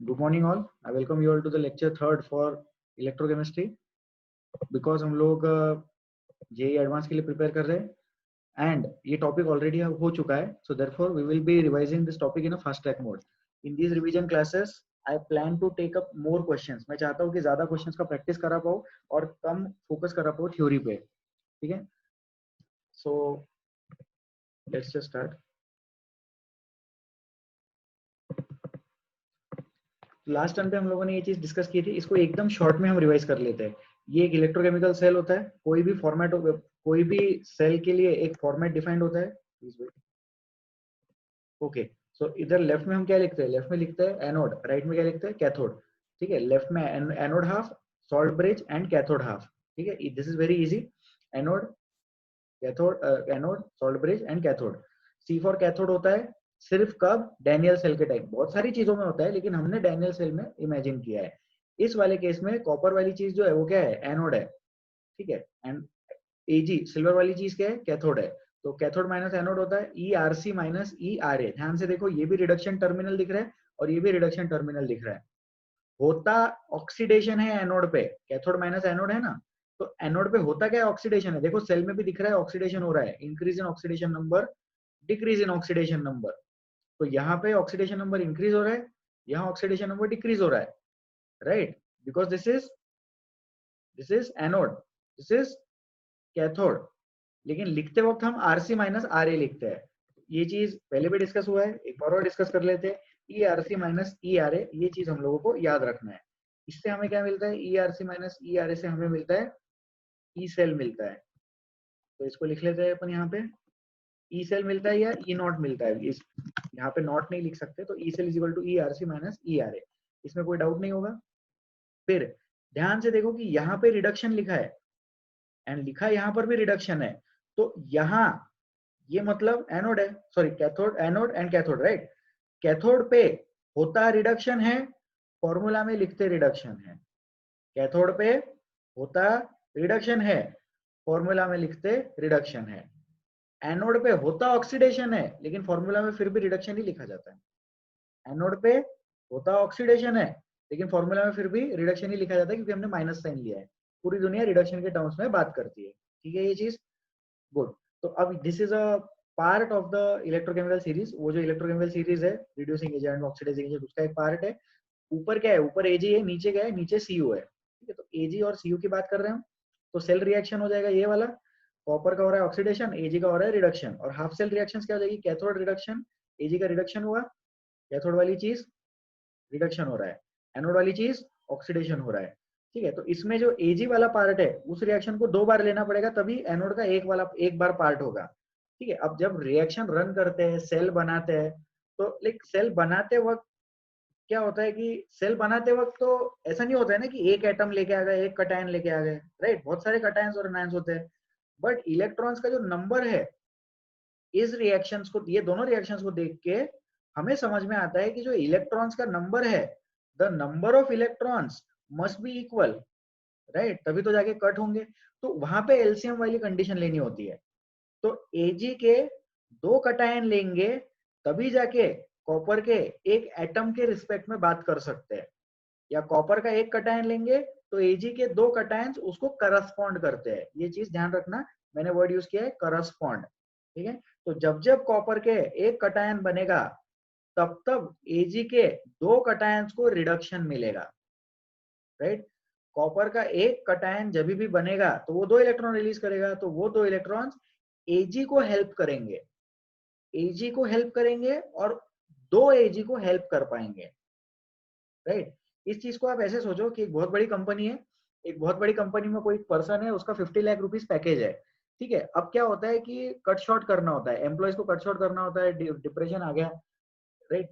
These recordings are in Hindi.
Good morning all. I welcome you all to the lecture third for electrochemistry. Because हम लोग जेई एडवांस के लिए प्रिपेयर कर रहे हैं एंड ये टॉपिक ऑलरेडी हो चुका है, so therefore we will be revising this topic in a fast track mode. In these revision classes I plan to take up more questions. मैं चाहता हूँ कि ज्यादा क्वेश्चंस का प्रैक्टिस करा पाऊँ और कम फोकस करा पाऊँ थ्योरी पे. ठीक है, so let's just start. Last time पे हम लोगों ने ये चीज डिस्कस की थी, इसको एकदम शॉर्ट में हम रिवाइज कर लेते हैं. ये एक इलेक्ट्रोकेमिकल सेल होता है. कोई भी फॉर्मेट, कोई भी सेल के लिए एक फॉर्मेट डिफाइंड होता है. ओके, सो इधर लेफ्ट में हम क्या लिखते हैं? लेफ्ट में लिखते हैं एनोड, राइट में क्या लिखते हैं? कैथोड. ठीक है, लेफ्ट में anode half, salt bridge and cathode half. ठीक है, this is very easy. Anode, cathode, anode, salt bridge and cathode. C for cathode होता है सिर्फ कब? डैनियल सेल के टाइम. बहुत सारी चीजों में होता है लेकिन हमने डैनियल सेल में इमेजिन किया है. इस वाले केस में कॉपर वाली चीज जो है वो क्या है? एनोड है. ठीक है, एंड एजी सिल्वर वाली चीज क्या है? कैथोड है. तो कैथोड माइनस एनोड होता है E R C minus E R A. ध्यान से देखो, ये भी रिडक्शन टर्मिनल दिख रहा है और ये भी रिडक्शन टर्मिनल दिख रहा है. होता ऑक्सीडेशन है एनोड पे. कैथोड माइनस एनोड है ना, तो एनोड पे होता क्या है? ऑक्सीडेशन है. देखो सेल में भी दिख रहा है ऑक्सीडेशन हो रहा है. Increase in oxidation number, decrease in oxidation number. तो यहाँ पे ऑक्सीडेशन नंबर इंक्रीज हो रहा है, यहाँ ऑक्सीडेशन नंबर डिक्रीज हो रहा है. Right, because this is anode, this is cathode. लेकिन लिखते वक्त हम आरसी माइनस आर ए लिखते हैं. ये चीज पहले भी डिस्कस हुआ है, एक बार और डिस्कस कर लेते हैं. E R C minus E R A, ये चीज हम लोगों को याद रखना है. इससे हमें क्या मिलता है? E R C minus E R A से हमें मिलता है ई सेल मिलता है. तो इसको लिख लेते हैं अपन यहाँ पे. ई सेल मिलता है या ई नॉट मिलता है. इस यहाँ पे नॉट नहीं लिख सकते, तो E cell is equal to E R C minus E R A. इसमें कोई डाउट नहीं होगा. फिर ध्यान से देखो कि यहाँ पे रिडक्शन लिखा है एंड लिखा यहाँ पर भी रिडक्शन है. तो यहाँ ये मतलब एनोड है, sorry cathode, anode and cathode. Right, cathode पे होता रिडक्शन है, फॉर्मूला में लिखते रिडक्शन है. कैथोड पे होता रिडक्शन है, फॉर्मूला में लिखते रिडक्शन है. एनोड पे होता ऑक्सीडेशन है लेकिन फॉर्मूला में फिर भी रिडक्शन ही लिखा जाता है. एनोड पे होता ऑक्सीडेशन है लेकिन फॉर्मूला में फिर भी रिडक्शन ही लिखा जाता है क्योंकि हमने माइनस साइन लिया है. पूरी दुनिया रिडक्शन के टर्म्स में बात करती है. ठीक है ये चीज, गुड. तो अब this is a part of the electrochemical series. वो जो इलेक्ट्रोकेमिकल सीरीज है रिड्यूसिंग एजेंट, ऑक्सीडाइजिंग एजेंट, उसका एक पार्ट है. ऊपर क्या है? ऊपर एजी है, नीचे क्या है? नीचे सीयू है. ठीक है, तो एजी और सीयू की बात कर रहे हैं. तो सेल रिएक्शन हो जाएगा ये वाला. कॉपर का हो रहा है ऑक्सीडेशन, एजी का हो रहा है रिडक्शन. और हाफ सेल रिएक्शंस क्या हो जाएगी? कैथोड रिडक्शन, एजी का रिडक्शन हुआ, कैथोड वाली चीज रिडक्शन हो रहा है, एनोड वाली चीज ऑक्सीडेशन हो रहा है. ठीक है, तो इसमें जो एजी वाला पार्ट है उस रिएक्शन को दो बार लेना पड़ेगा तभी एनोड का एक बार पार्ट होगा. ठीक है, अब जब रिएक्शन रन करते हैं, सेल बनाते हैं, तो लाइक सेल बनाते वक्त क्या होता है कि सेल बनाते वक्त तो ऐसा नहीं होता है ना कि एक एटम लेके आ गए, एक कटायन लेके आ गए. राइट, बहुत सारे कटायंस और एनायंस होते हैं. बट इलेक्ट्रॉन्स का जो नंबर है इस रिएक्शंस को, ये दोनों रिएक्शंस को देख के हमें समझ में आता है कि जो इलेक्ट्रॉन्स का नंबर है, the number of electrons must be equal. Right, तभी तो जाके कट होंगे. तो वहां पे एलसीएम वाली कंडीशन लेनी होती है. तो एजी के दो कटायन लेंगे तभी जाके कॉपर के एक एटम के रिस्पेक्ट में बात कर सकते हैं. या कॉपर का एक कटायन लेंगे तो एजी के दो कटायंस उसको करस्पॉन्ड करते हैं. ये चीज ध्यान रखना, मैंने वर्ड यूज किया है करस्पॉन्ड. ठीक है, तो जब जब कॉपर के एक कटायन बनेगा तब तब एजी के दो कटायंस को रिडक्शन मिलेगा. राइट, कॉपर का एक कटायन जब भी बनेगा तो वो दो इलेक्ट्रॉन रिलीज करेगा, तो वो दो इलेक्ट्रॉन्स एजी को हेल्प करेंगे, एजी को हेल्प करेंगे और दो एजी को हेल्प कर पाएंगे. राइट, इस चीज को आप ऐसे सोचो कि एक बहुत बड़ी कंपनी है, एक बहुत बड़ी कंपनी में कोई पर्सन है, उसका 50 लाख रुपीस पैकेज है. ठीक है, अब क्या होता है कि कट शॉर्ट करना होता है, एम्प्लॉयज को कट शॉर्ट करना होता है, डिप्रेशन आ गया. राइट,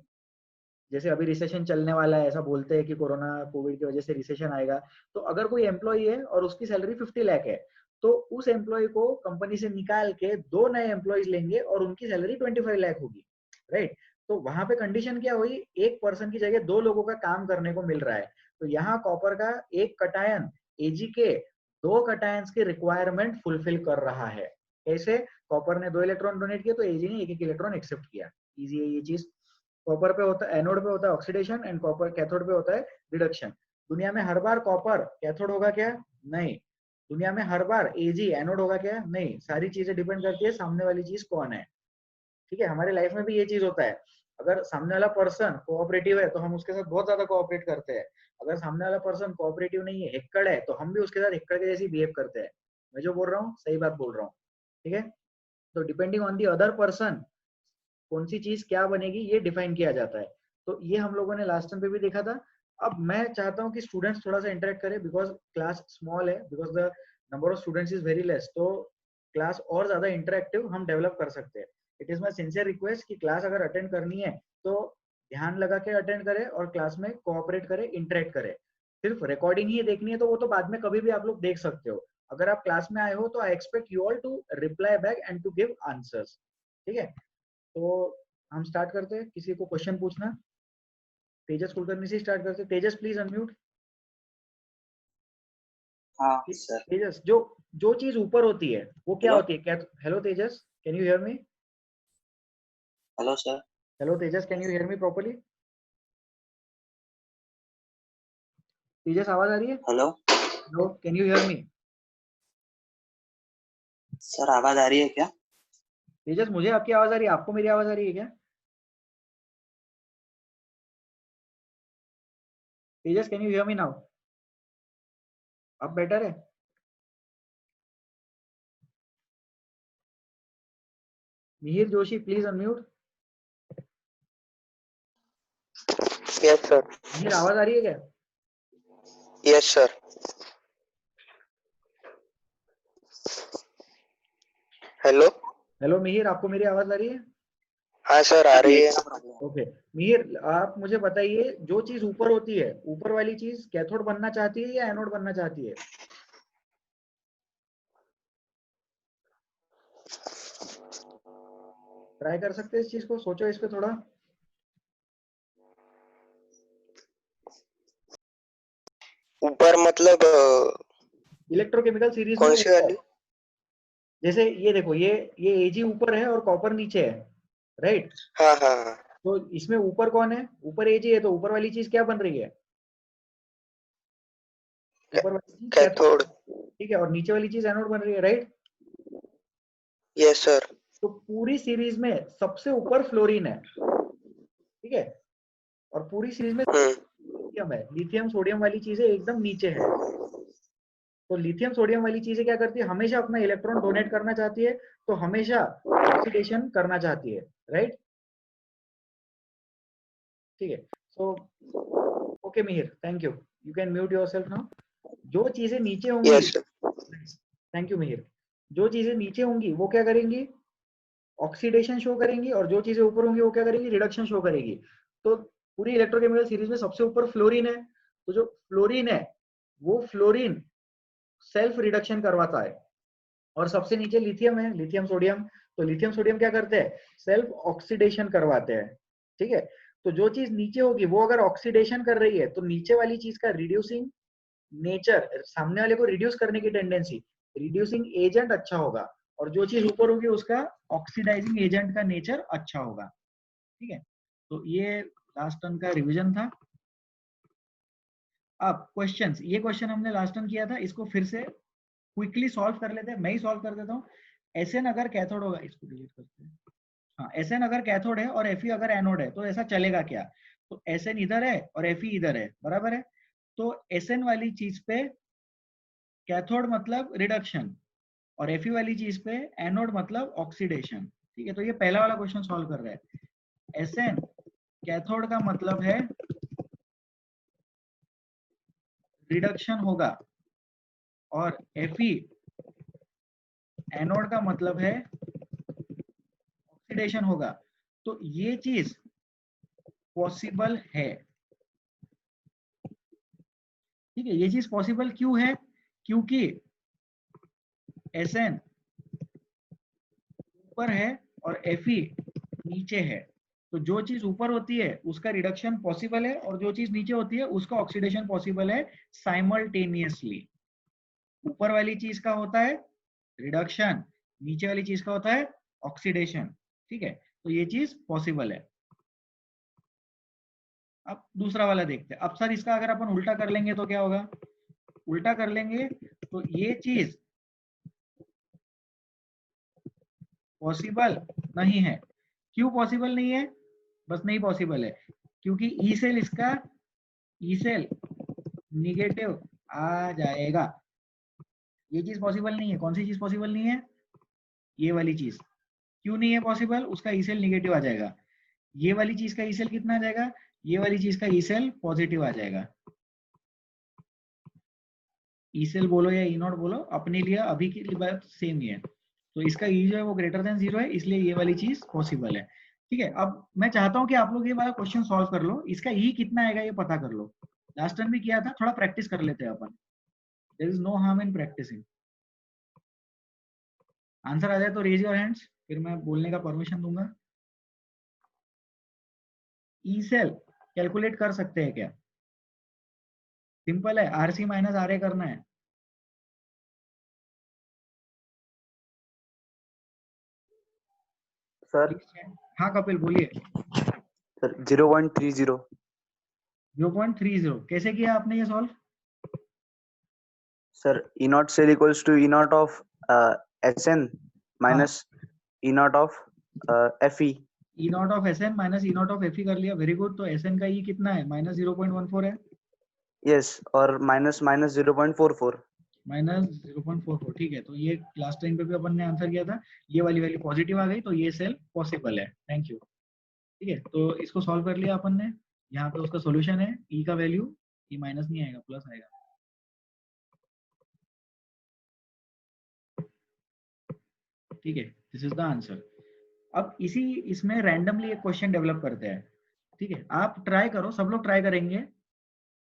जैसे अभी रिसेशन चलने वाला है, ऐसा बोलते हैं कि कोरोना कोविड की वजह से रिसेशन आएगा. तो अगर कोई एम्प्लॉय है और उसकी सैलरी 50 लाख है, तो उस एम्प्लॉय को कंपनी से निकाल के दो नए एम्प्लॉयज लेंगे और उनकी सैलरी 25 लाख होगी. राइट, तो वहां पे कंडीशन क्या हुई? एक पर्सन की जगह दो लोगों का काम करने को मिल रहा है. तो यहाँ कॉपर का एक कटायन एजी के दो कटायंस की रिक्वायरमेंट फुलफिल कर रहा है. कैसे? कॉपर ने दो इलेक्ट्रॉन डोनेट किया तो एजी ने एक एक इलेक्ट्रॉन एक्सेप्ट किया. इजी है ये चीज. कॉपर पे होता है, एनोड पे होता है ऑक्सीडेशन एंड कॉपर कैथोड पे होता है रिडक्शन। दुनिया में हर बार कॉपर कैथोड होगा क्या? नहीं। दुनिया में हर बार एजी एनोड होगा क्या? नहीं। सारी चीजें डिपेंड करती है सामने वाली चीज कौन है। ठीक है, हमारे लाइफ में भी ये चीज होता है। अगर सामने वाला पर्सन कोऑपरेटिव है तो हम उसके साथ बहुत ज्यादा कोऑपरेट करते हैं। अगर सामने वाला पर्सन कोऑपरेटिव नहीं है, हेक्कड़ है, तो हम भी उसके साथ हेक्कड़ के जैसी बिहेव करते हैं। मैं जो बोल रहा हूँ सही बात बोल रहा हूँ। ठीक है, तो depending on the other person कौन सी चीज क्या बनेगी ये डिफाइन किया जाता है। तो ये हम लोगों ने लास्ट टाइम पे भी देखा था। अब मैं चाहता हूँ कि स्टूडेंट्स थोड़ा सा इंटरेक्ट करें, बिकॉज क्लास स्मॉल है, because the number of students is very less. तो क्लास और ज्यादा इंटरेक्टिव हम डेवलप कर सकते हैं। It is my sincere request कि क्लास अगर अटेंड करनी है तो ध्यान लगा के अटेंड करे और क्लास में कोऑपरेट करे, इंटरेक्ट करे। सिर्फ रिकॉर्डिंग ही देखनी है तो वो तो बाद में कभी भी आप लोग देख सकते हो। अगर आप क्लास में आए हो तो I expect you all to reply back and to give answers. ठीक है, तो हम स्टार्ट करते हैं। किसी को क्वेश्चन पूछना? तेजस कुलकर्णी से स्टार्ट करते हैं। तेजस प्लीज अनम्यूट। हाँ सर। तेजस, जो जो चीज ऊपर होती है वो क्या हेलो होती है? क्या? Hello Tejas, can you hear me? Hello sir. Hello Tejas, can you hear me properly? Tejas, आवाज आ रही है? Hello hello, can you hear me? Sir, आवाज आ रही है क्या? तेजस, मुझे आपकी आवाज आ रही है, आपको मेरी आवाज आ रही है क्या? Tejas, can you hear me now? अब बेटर है? Mihir Joshi please unmute. Yes sir. Mihir, आवाज आ रही है क्या? Yes sir. Hello. Hello Mihir, आपको मेरी आवाज आ रही है? हाँ सर, आ रही है। ओके मिहिर, आप मुझे बताइए, जो चीज ऊपर होती है, ऊपर वाली चीज कैथोड बनना चाहती है या एनोड बनना चाहती है? ट्राई कर सकते हैं इस चीज को, सोचो इस पे थोड़ा। ऊपर मतलब इलेक्ट्रोकेमिकल सीरीज में कौन सी ऊपर, वाली? जैसे ये देखो, ये एजी ऊपर है और कॉपर नीचे है, राइट? हाँ हाँ हाँ। तो इसमें ऊपर कौन है? ऊपर एजी है, तो ऊपर वाली चीज क्या बन रही है? ऊपर वाली चीज कैथोड, कैथोड। ठीक है, और नीचे वाली चीज एनोड बन रही है, राइट? Yes sir. तो पूरी सीरीज में सबसे ऊपर फ्लोरीन है, ठीक है, और पूरी सीरीज में लिथियम है। लिथियम सोडियम वाली चीजें एकदम नीचे है। तो लिथियम सोडियम वाली चीजें क्या करती है? हमेशा अपना इलेक्ट्रॉन डोनेट करना चाहती है, तो हमेशा ऑक्सीडेशन करना चाहती है, राइट? ठीक है, so okay Mihir, thank you, you can mute yourself now. जो चीजें नीचे होंगी, yes sir. Thank you Mihir, जो चीजें नीचे होंगी वो क्या करेंगी? ऑक्सीडेशन शो करेंगी, और जो चीजें ऊपर होंगी वो क्या करेंगी? रिडक्शन शो करेगी। तो पूरी इलेक्ट्रोकेमिकल सीरीज में सबसे ऊपर फ्लोरीन है, तो जो फ्लोरीन है वो फ्लोरीन सेल्फ रिडक्शन करवाता है। और सबसे नीचे लिथियम है, लिथियम सोडियम, तो लिथियम सोडियम क्या करते हैं? सेल्फ ऑक्सीडेशन करवाते हैं। ठीक है, तो जो चीज नीचे होगी वो अगर ऑक्सीडेशन कर रही है तो नीचे वाली चीज का रिड्यूसिंग नेचर, सामने वाले को रिड्यूस करने की टेंडेंसी, रिड्यूसिंग एजेंट अच्छा होगा, और जो चीज ऊपर होगी उसका ऑक्सीडाइजिंग एजेंट का नेचर अच्छा होगा। ठीक है, तो ये लास्ट टर्म का रिवीजन था। अब क्वेश्चंस, ये क्वेश्चन हमने लास्ट टाइम किया था, इसको फिर से क्विकली सॉल्व कर लेते हैं। मैं ही सॉल्व कर देता हूँ। एसएन अगर कैथोड होगा, इसको डिलीट करते हैं। हाँ, एसएन अगर कैथोड है और एफई अगर एनोड है तो ऐसा चलेगा क्या? तो एसएन इधर है और एफई इधर है, बराबर है। तो एसएन वाली चीज पे कैथोड मतलब रिडक्शन, और एफई वाली चीज पे एनोड मतलब ऑक्सीडेशन। ठीक है, तो ये पहला वाला क्वेश्चन सॉल्व कर रहे हैं। एसएन कैथोड का मतलब है रिडक्शन होगा, और एफई एनोड का मतलब है ऑक्सीडेशन होगा। तो ये चीज पॉसिबल है। ठीक है, ये चीज पॉसिबल क्यों है? क्योंकि एसएन ऊपर है और एफई नीचे है। तो जो चीज ऊपर होती है उसका रिडक्शन पॉसिबल है, और जो चीज नीचे होती है उसका ऑक्सीडेशन पॉसिबल है साइमल्टेनियसली। ऊपर वाली चीज का होता है रिडक्शन, नीचे वाली चीज का होता है ऑक्सीडेशन। ठीक है, तो ये चीज पॉसिबल है। अब दूसरा वाला देखते हैं। अब सर इसका अगर अपन उल्टा कर लेंगे तो क्या होगा? उल्टा कर लेंगे तो ये चीज पॉसिबल नहीं है। क्यों पॉसिबल नहीं है? बस नहीं पॉसिबल है क्योंकि ई सेल इसका ई सेल निगेटिव आ जाएगा। ये चीज पॉसिबल नहीं है। कौन सी चीज पॉसिबल नहीं है? ये वाली चीज। क्यों नहीं है पॉसिबल? उसका ई सेल निगेटिव आ जाएगा। ये वाली चीज का ई सेल कितना आ जाएगा? ये वाली चीज का ई सेल पॉजिटिव आ जाएगा। ई सेल बोलो या ई नॉट बोलो, अपने लिए अभी की बात सेम ही है। तो इसका ई जो है वो ग्रेटर देन 0 है, इसलिए ये वाली चीज पॉसिबल है। ठीक है, अब मैं चाहता हूं कि आप लोग ये वाला क्वेश्चन सॉल्व कर लो, इसका ई कितना आएगा ये पता कर लो। लास्ट टाइम भी किया था, थोड़ा प्रैक्टिस कर लेते हैं अपन। There is no harm in practising. Answer आ जाए तो रेज योर हैंड्स, फिर मैं बोलने का परमिशन दूंगा। ई सेल कैलकुलेट कर सकते हैं क्या? सिंपल है, आरसी माइनस आर ए करना है। सर हाँ कपिल बोलिए। सर 0.30 0.30 कैसे किया आपने ये solve? Sir E naught cell equals to E naught of SN minus E naught of FE. E naught of S N minus E naught of F E कर लिया, वेरी गुड। तो एस एन का ई कितना है? माइनस 0.14 है। यस, और माइनस माइनस 0.44। माइनस 0.44, ठीक है। तो ये लास्ट टाइम पे भी अपन ने आंसर किया था, ये वाली वैल्यू पॉजिटिव आ गई तो ये सेल पॉसिबल है। Thank you. ठीक है, तो इसको सॉल्व कर लिया अपन ने। यहाँ पे उसका सॉल्यूशन है, ई का वैल्यू, ई माइनस नहीं आएगा, प्लस आएगा। ठीक है, दिस इज द आंसर। अब इसी इसमें रैंडमली एक क्वेश्चन डेवलप करते हैं। ठीक है, आप ट्राई करो, सब लोग ट्राई करेंगे।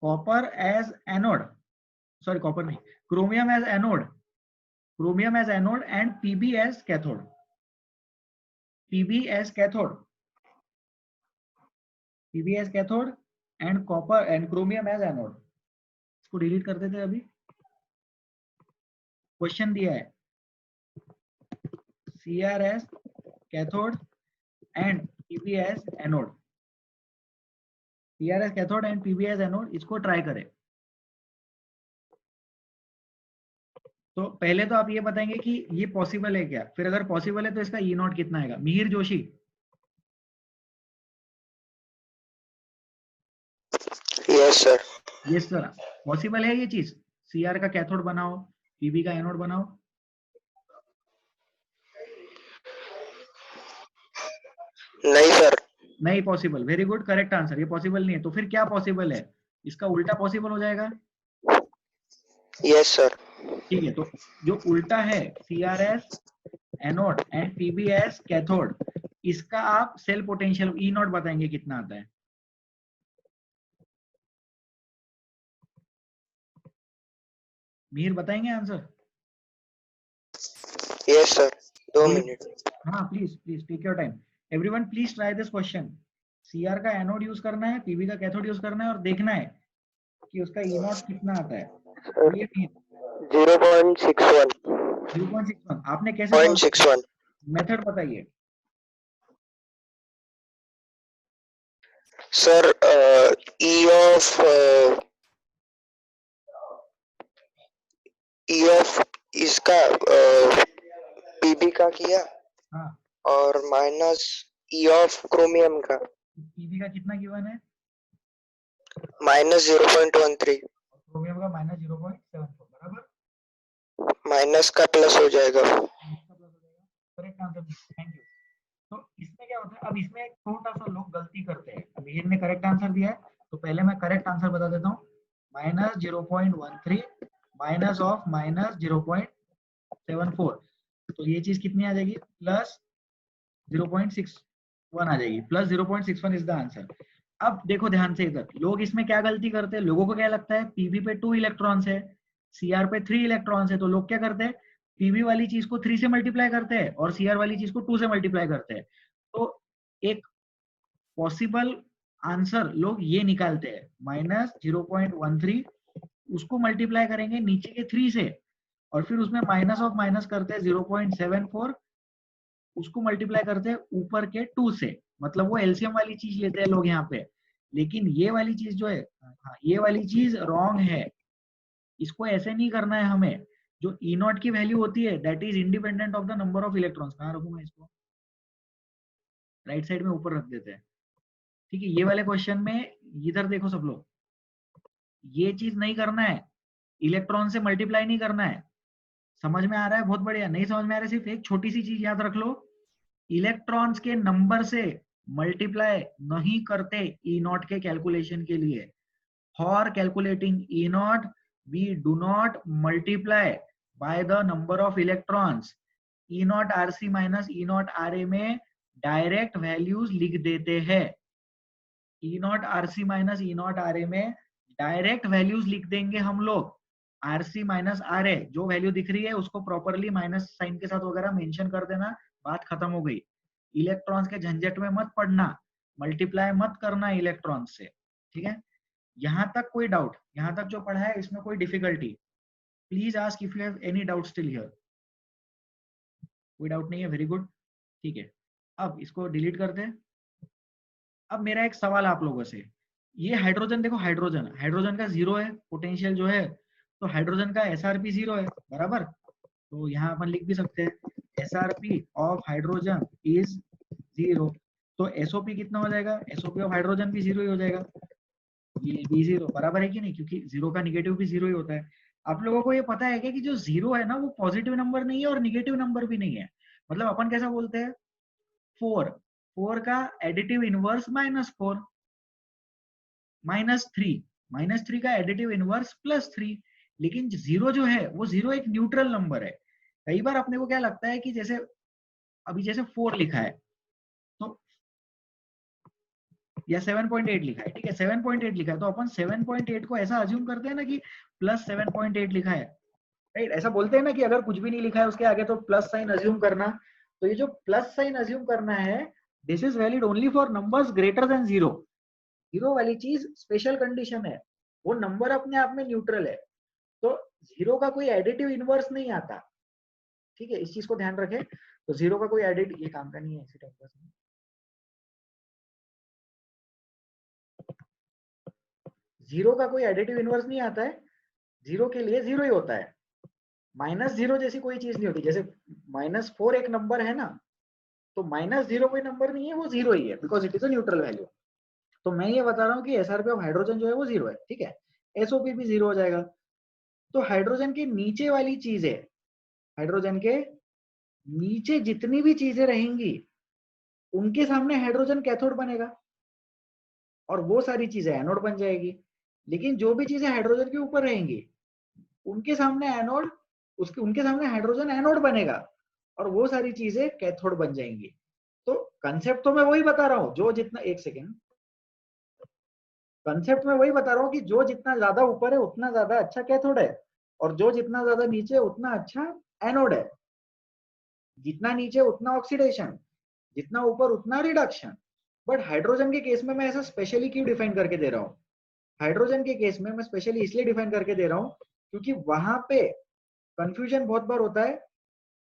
Copper as anode, sorry copper नहीं, chromium as anode, chromium as anode and PB as cathode, PB as cathode, PB as cathode and copper and chromium as anode. इसको डिलीट कर देते हैं अभी। क्वेश्चन दिया है CR as cathode and PB as anode, CR as cathode and PB as anode, इसको ट्राई करें। तो पहले तो आप ये बताएंगे कि ये पॉसिबल है क्या, फिर अगर पॉसिबल है तो इसका ई नॉट कितना आएगा। Mihir Joshi. Yes sir. Yes sir, possible है ये चीज, सीआर का कैथोड बनाओ, पीबी का एनोड बनाओ। नहीं सर। नहीं possible, very good, correct answer. ये पॉसिबल नहीं है, तो फिर क्या पॉसिबल है? इसका उल्टा पॉसिबल हो जाएगा। Yes sir. ठीक है, तो जो उल्टा है CRS anode and PBS cathode, इसका आप सेल पोटेंशियल ई नॉट बताएंगे कितना आता है। मीर बताएंगे आंसर? Yes sir, 2 minute. हाँ please please take your time. Everyone please try this question. CR का एनोड यूज करना है, पीबी का कैथोड यूज करना है और देखना है कि उसका ई नॉट कितना आता है। ये 0.61। 0.61 आपने कैसे 0.61 मेथड बताइए। सर, ई ऑफ इसका पीबी का किया। हाँ, और माइनस ई ऑफ क्रोमियम का। पीबी का कितना गिवन है? माइनस 0.13। क्रोमियम का माइनस 0.74, बराबर। माइनस का प्लस हो जाएगा। Correct answer, thank you. तो इसमें क्या होता है, अब इसमें एक छोटा सा लोग गलती करते हैं। मीर ने करेक्ट आंसर दिया है, तो पहले मैं करेक्ट आंसर बता देता हूँ। माइनस 0.13 माइनस ऑफ माइनस 0.74, तो ये चीज कितनी आ जाएगी? प्लस 0.61 आ जाएगी। Plus 0.61 is the answer. अब देखो ध्यान से इधर, लोग इसमें क्या गलती करते हैं, लोगों को क्या लगता है पीबी पे 2 इलेक्ट्रॉन्स है, सीआर पे 3 इलेक्ट्रॉन्स है, तो लोग क्या करते हैं पीबी वाली चीज को 3 से मल्टीप्लाई करते हैं और सीआर वाली चीज को 2 से मल्टीप्लाई करते हैं। तो एक पॉसिबल आंसर लोग ये निकालते हैं, माइनस 0.13, उसको मल्टीप्लाई करेंगे नीचे के 3 से और फिर उसमें माइनस ऑफ माइनस करते हैं 0.74, उसको मल्टीप्लाई करते हैं ऊपर के 2 से। मतलब वो एलसीएम वाली चीज लेते हैं लोग यहाँ पे। लेकिन ये वाली चीज जो है, हाँ, ये वाली चीज रॉन्ग है। इसको ऐसे नहीं करना है हमें। जो ई नॉट की वैल्यू होती है that is independent of the number of electrons. कहाँ रखूंगा इसको, राइट साइड में ऊपर रख देते हैं, ठीक है। ये वाले क्वेश्चन में इधर देखो सब लोग, ये चीज नहीं करना है, इलेक्ट्रॉन से मल्टीप्लाई नहीं करना है। समझ में आ रहा है? बहुत बढ़िया। नहीं समझ में आ रहा है, सिर्फ एक छोटी सी चीज याद रख लो, इलेक्ट्रॉन्स के नंबर से मल्टीप्लाई नहीं करते ई नॉट के कैलकुलेशन के लिए। For calculating E naught we do not multiply by the number of electrons. E naught R C minus E naught R A में डायरेक्ट वैल्यूज लिख देते हैं। E naught R C minus E naught R A में डायरेक्ट वैल्यूज लिख देंगे हम लोग। R C minus R A जो वैल्यू दिख रही है उसको प्रॉपरली माइनस साइन के साथ वगैरह मेंशन कर देना, बात खत्म हो गई। इलेक्ट्रॉन्स के झंझट में मत पड़ना, मल्टीप्लाई मत करना इलेक्ट्रॉन्स से, ठीक है। यहां तक कोई डाउट? यहां तक जो पढ़ा है इसमें कोई difficulty? Please ask if you have any doubt still here. कोई डाउट नहीं है, वेरी गुड, ठीक है। अब इसको डिलीट कर दे। अब मेरा एक सवाल आप लोगों से, ये हाइड्रोजन देखो, हाइड्रोजन, हाइड्रोजन का 0 है पोटेंशियल जो है, तो हाइड्रोजन का SRP 0 है, बराबर। तो यहाँ अपन लिख भी सकते हैं SRP ऑफ हाइड्रोजन इज 0। तो SOP कितना हो जाएगा? SOP ऑफ हाइड्रोजन भी 0 ही हो जाएगा, ये भी 0, बराबर है कि नहीं? क्योंकि 0 का निगेटिव भी 0 ही होता है। आप लोगों को ये पता है क्या कि जो 0 है ना वो पॉजिटिव नंबर नहीं है और निगेटिव नंबर भी नहीं है। मतलब अपन कैसा बोलते हैं, 4 का एडिटिव इनवर्स -4, -3 का एडिटिव इनवर्स +3। लेकिन 0 जो है वो 0 एक न्यूट्रल नंबर है। कई बार अपने को क्या लगता है कि जैसे अभी जैसे 4 लिखा है तो, या 7.8 लिखा है, ठीक है, 7.8 लिखा है तो अपन 7.8 को ऐसा अज्यूम करते हैं ना कि +7.8 लिखा है, राइट। ऐसा बोलते हैं ना कि अगर कुछ भी नहीं लिखा है उसके आगे तो प्लस साइन अज्यूम करना। तो ये जो प्लस साइन अज्यूम करना है, this is valid only for numbers greater than 0। 0 वाली चीज स्पेशल कंडीशन है, वो नंबर अपने आप में न्यूट्रल है। तो 0 का कोई एडिटिव इनवर्स नहीं आता, ठीक है, इस चीज को ध्यान रखें। तो 0 का कोई एडिट, ये काम का नहीं है ऐसे टाइम पास में। 0 का कोई एडिटिव इनवर्स नहीं आता है, 0 के लिए 0 ही होता है। -0 जैसी कोई चीज नहीं होती। जैसे -4 एक नंबर है ना, तो -0 कोई नंबर नहीं है, वो 0 ही है, because it is a neutral value. तो मैं ये बता रहा हूँ कि SRP ऑफ हाइड्रोजन जो है वो 0 है, ठीक है। SOP भी 0 हो जाएगा। तो हाइड्रोजन के नीचे वाली चीजें, हाइड्रोजन के नीचे जितनी भी चीजें रहेंगी उनके सामने हाइड्रोजन कैथोड बनेगा और वो सारी चीजें एनोड बन जाएगी। लेकिन जो भी चीजें हाइड्रोजन के ऊपर रहेंगी उनके सामने एनोड, उसके उनके सामने हाइड्रोजन एनोड बनेगा और वो सारी चीजें कैथोड बन जाएंगी। तो कंसेप्ट तो मैं वही बता रहा हूँ, जो जितना, एक सेकेंड, कंसेप्ट में वही बता रहा हूँ कि जो जितना ज्यादा ऊपर है उतना ज्यादा अच्छा कैथोड है और जो जितना ज्यादा नीचे उतना अच्छा एनोड है। जितना नीचे उतना ऑक्सीडेशन, जितना ऊपर उतना रिडक्शन। बट हाइड्रोजन के केस में मैं ऐसा स्पेशली क्यों डिफाइन करके दे रहा हूँ? हाइड्रोजन के केस में मैं स्पेशली इसलिए डिफाइन करके दे रहा हूँ क्योंकि वहां पे कंफ्यूजन बहुत बार होता है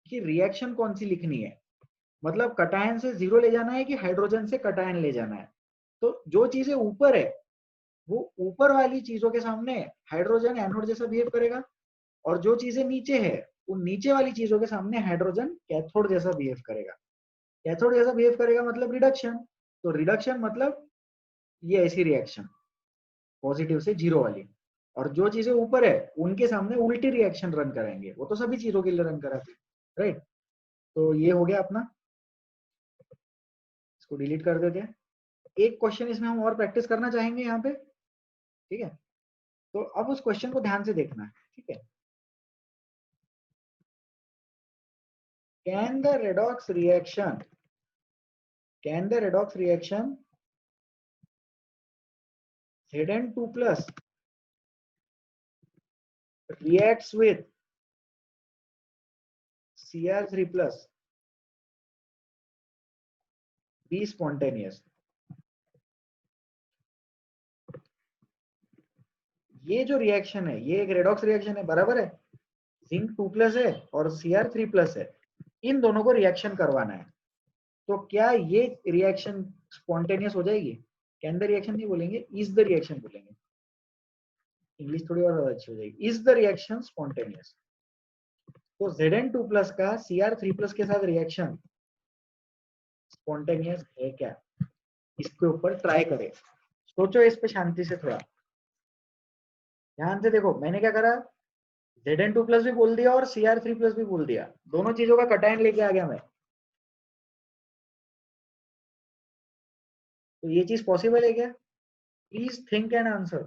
कि रिएक्शन कौन सी लिखनी है। मतलब कटायन से 0 ले जाना है कि हाइड्रोजन से कटायन ले जाना है। तो जो चीजें ऊपर है वो ऊपर वाली चीजों के सामने हाइड्रोजन एनोड जैसा बिहेव करेगा और जो चीजें नीचे है उन नीचे वाली चीजों के सामने हाइड्रोजन कैथोड जैसा बिहेव करेगा। कैथोड जैसा बिहेव करेगा मतलब रिडक्शन। तो रिडक्शन मतलब ये ऐसी रिएक्शन, पॉजिटिव से 0 वाली। और जो चीजें ऊपर है उनके सामने उल्टी रिएक्शन रन कराएंगे, वो तो सभी चीजों के लिए रन कराते हैं, राइट। तो ये हो गया अपना, इसको डिलीट कर देते हैं। एक क्वेश्चन इसमें हम और प्रैक्टिस करना चाहेंगे यहाँ पे, ठीक है। तो अब उस क्वेश्चन को ध्यान से देखना है, ठीक है। Can the redox reaction Zn2 plus reacts with Cr3 plus be spontaneous? ये जो रिएक्शन है ये एक रेडॉक्स रिएक्शन है, बराबर है। जिंक 2 प्लस है और Cr3 प्लस है, इन दोनों को रिएक्शन करवाना है। तो क्या ये रिएक्शन स्पॉन्टेनियस हो जाएगी? कैन द रिएक्शन नहीं बोलेंगे, इज द रिएक्शन बोलेंगे, इंग्लिश थोड़ी और ज्यादा अच्छी हो जाएगी। Is the reaction spontaneous. तो Zn2+ का Cr3+ के साथ रिएक्शन स्पॉन्टेनियस है क्या, इसके ऊपर ट्राई करें। सोचो इस पे शांति से, थोड़ा ध्यान से देखो। मैंने क्या करा, Zn2+ भी बोल दिया और Cr3+ भी बोल दिया, दोनों चीजों का कटायन लेके आ गया मैं। तो ये चीज पॉसिबल है क्या? Please think and answer.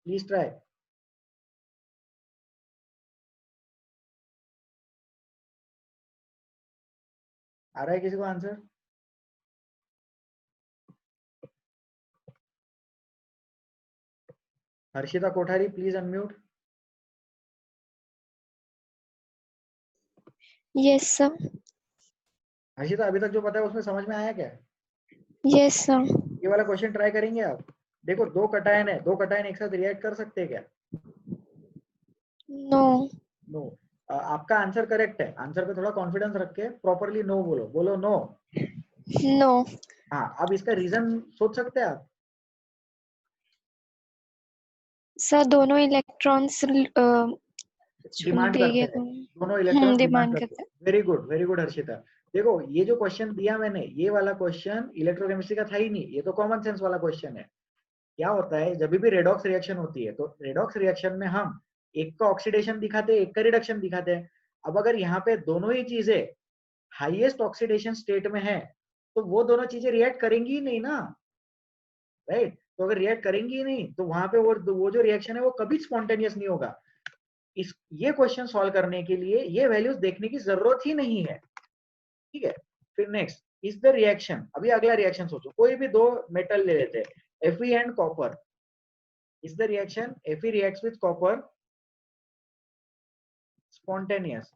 Please try. आ रहा है किसी को answer? Harshita Kothari please unmute. Yes sir. Harshita अभी तक जो पता है उसमें समझ में आया क्या? Yes sir. ये वाला क्वेश्चन ट्राई करेंगे आप। देखो दो कटायन है, दो कटायन एक साथ रिएक्ट कर सकते हैं क्या? नो। नो। आपका आंसर करेक्ट है, आंसर पे थोड़ा कॉन्फिडेंस रख के प्रॉपरली नो बोलो, बोलो नो। नो। हाँ, अब इसका रीजन सोच सकते हैं आप? सर दोनों इलेक्ट्रॉन्स डिमांड करते हैं, दोनों इलेक्ट्रॉन डिमांड डिमांड करते करते हैं। Very good Harshita. देखो ये जो क्वेश्चन दिया मैंने, ये वाला क्वेश्चन इलेक्ट्रोकेमिस्ट्री का था ही नहीं, ये तो कॉमन सेंस वाला क्वेश्चन है। क्या होता है जब भी रेडॉक्स रिएक्शन होती है, तो रेडॉक्स रिएक्शन में हम एक का ऑक्सीडेशन दिखाते हैं, एक का रिडक्शन दिखाते हैं। अब अगर यहाँ पे दोनों ही चीजें हाईएस्ट ऑक्सीडेशन स्टेट में है, तो वो दोनों चीजें रिएक्ट करेंगी ही नहीं ना, राइट? तो अगर रिएक्ट करेंगी ही नहीं, तो वहां पे वो जो रिएक्शन है वो कभी स्पॉन्टेनियस नहीं होगा। ये क्वेश्चन सॉल्व करने के लिए ये वैल्यूज देखने की जरूरत ही नहीं है, ठीक है? फिर नेक्स्ट इज द रिएक्शन। अभी अगला रिएक्शन सोचो, कोई भी दो मेटल ले लेते हैं, Fe and copper. Is the reaction Fe reacts with copper spontaneous?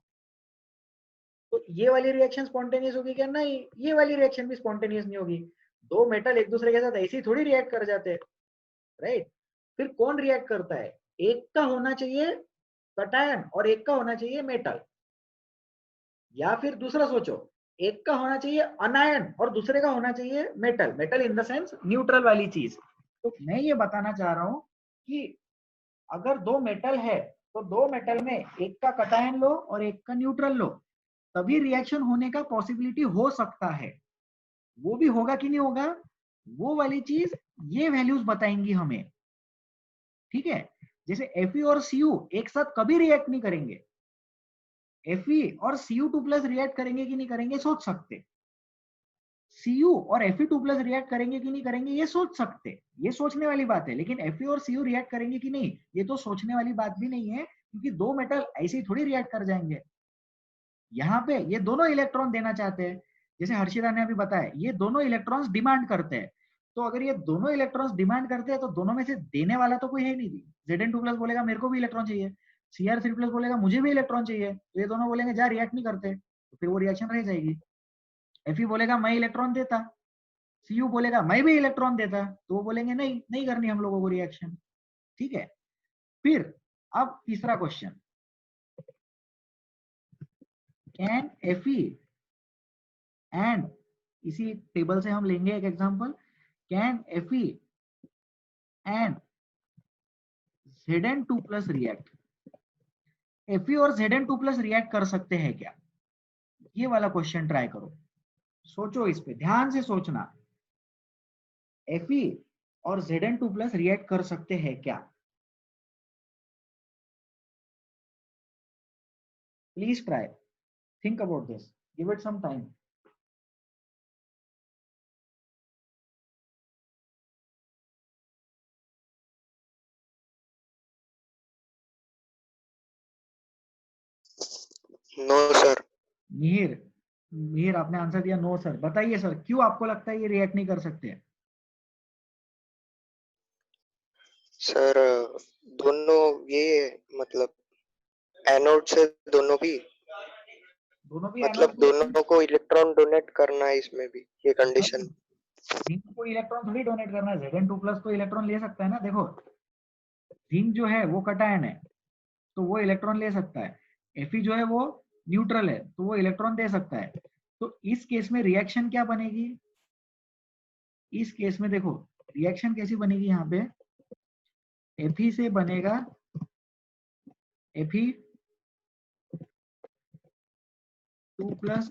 तो ये वाली रिएक्शन स्पॉन्टेनियस होगी क्या? नहीं, ये वाली रिएक्शन भी स्पॉन्टेनियस नहीं होगी। दो मेटल एक दूसरे के साथ ऐसे ही थोड़ी रिएक्ट कर जाते हैं, राइट? फिर कौन रिएक्ट करता है? एक का होना चाहिए कटायन और एक का होना चाहिए मेटल, या फिर दूसरा सोचो, एक का होना चाहिए अनायन और दूसरे का होना चाहिए metal. Metal in the sense neutral वाली चीज। तो मैं ये बताना चाह रहा हूं कि अगर दो मेटल है, तो दो मेटल में एक का कटायन लो और एक का न्यूट्रल लो, तभी रिएक्शन होने का पॉसिबिलिटी हो सकता है। वो भी होगा कि नहीं होगा, वो वाली चीज ये वैल्यूज बताएंगी हमें, ठीक है? जैसे Fe और Cu एक साथ कभी रिएक्ट नहीं करेंगे, Fe और Cu2+ रिएक्ट करेंगे कि नहीं करेंगे सोच सकते, Cu और Fe2+ रिएक्ट करेंगे कि नहीं करेंगे ये सोच सकते, ये सोचने वाली बात है। लेकिन Fe और Cu रिएक्ट करेंगे कि नहीं, ये तो सोचने वाली बात भी नहीं है, क्योंकि दो मेटल ऐसे ही थोड़ी रिएक्ट कर जाएंगे। यहाँ पे ये दोनों इलेक्ट्रॉन देना चाहते हैं, जैसे हर्षिता ने अभी बताया, ये दोनों इलेक्ट्रॉन्स डिमांड करते हैं। तो अगर ये दोनों इलेक्ट्रॉन्स डिमांड करते हैं, तो दोनों में से देने वाला तो कोई है नहीं। Zn2+ बोलेगा मेरे को भी इलेक्ट्रॉन चाहिए, Cr3+ बोलेगा मुझे भी इलेक्ट्रॉन चाहिए, तो ये दोनों बोलेंगे जा रिएक्ट नहीं करते, तो फिर वो रिएक्शन रह जाएगी। Fe बोलेगा मैं इलेक्ट्रॉन देता, Cu बोलेगा मैं भी इलेक्ट्रॉन देता, तो वो बोलेंगे नहीं, नहीं करनी हम लोगों को रिएक्शन, ठीक है? फिर अब तीसरा क्वेश्चन, कैन Fe एंड, इसी टेबल से हम लेंगे एक example, can Fe and Zn2+ react? Fe और Zn2+ रिएक्ट कर सकते हैं क्या? ये वाला क्वेश्चन ट्राई करो, सोचो इस पे ध्यान से सोचना। Fe और Zn2+ रिएक्ट कर सकते हैं क्या? Please try, think about this, give it some time. No sir. Mihir आपने आंसर दिया नो सर। बताइए सर क्यों आपको लगता है ये रिएक्ट नहीं कर सकते? सर दोनों ये मतलब एनोड से दोनों भी मतलब एनोड दोनों को इलेक्ट्रॉन डोनेट करना है, इसमें भी ये कंडीशन। जिंक को इलेक्ट्रॉन थोड़ी डोनेट करना है, Zn2+ तो इलेक्ट्रॉन ले सकता है ना। देखो जिंक जो है वो कटायन है, तो वो इलेक्ट्रॉन ले सकता है। Fe जो है वो न्यूट्रल है, तो वो इलेक्ट्रॉन दे सकता है। तो इस केस में रिएक्शन क्या बनेगी, इस केस में देखो रिएक्शन कैसी बनेगी, यहाँ पे Fe से बनेगा Fe 2 प्लस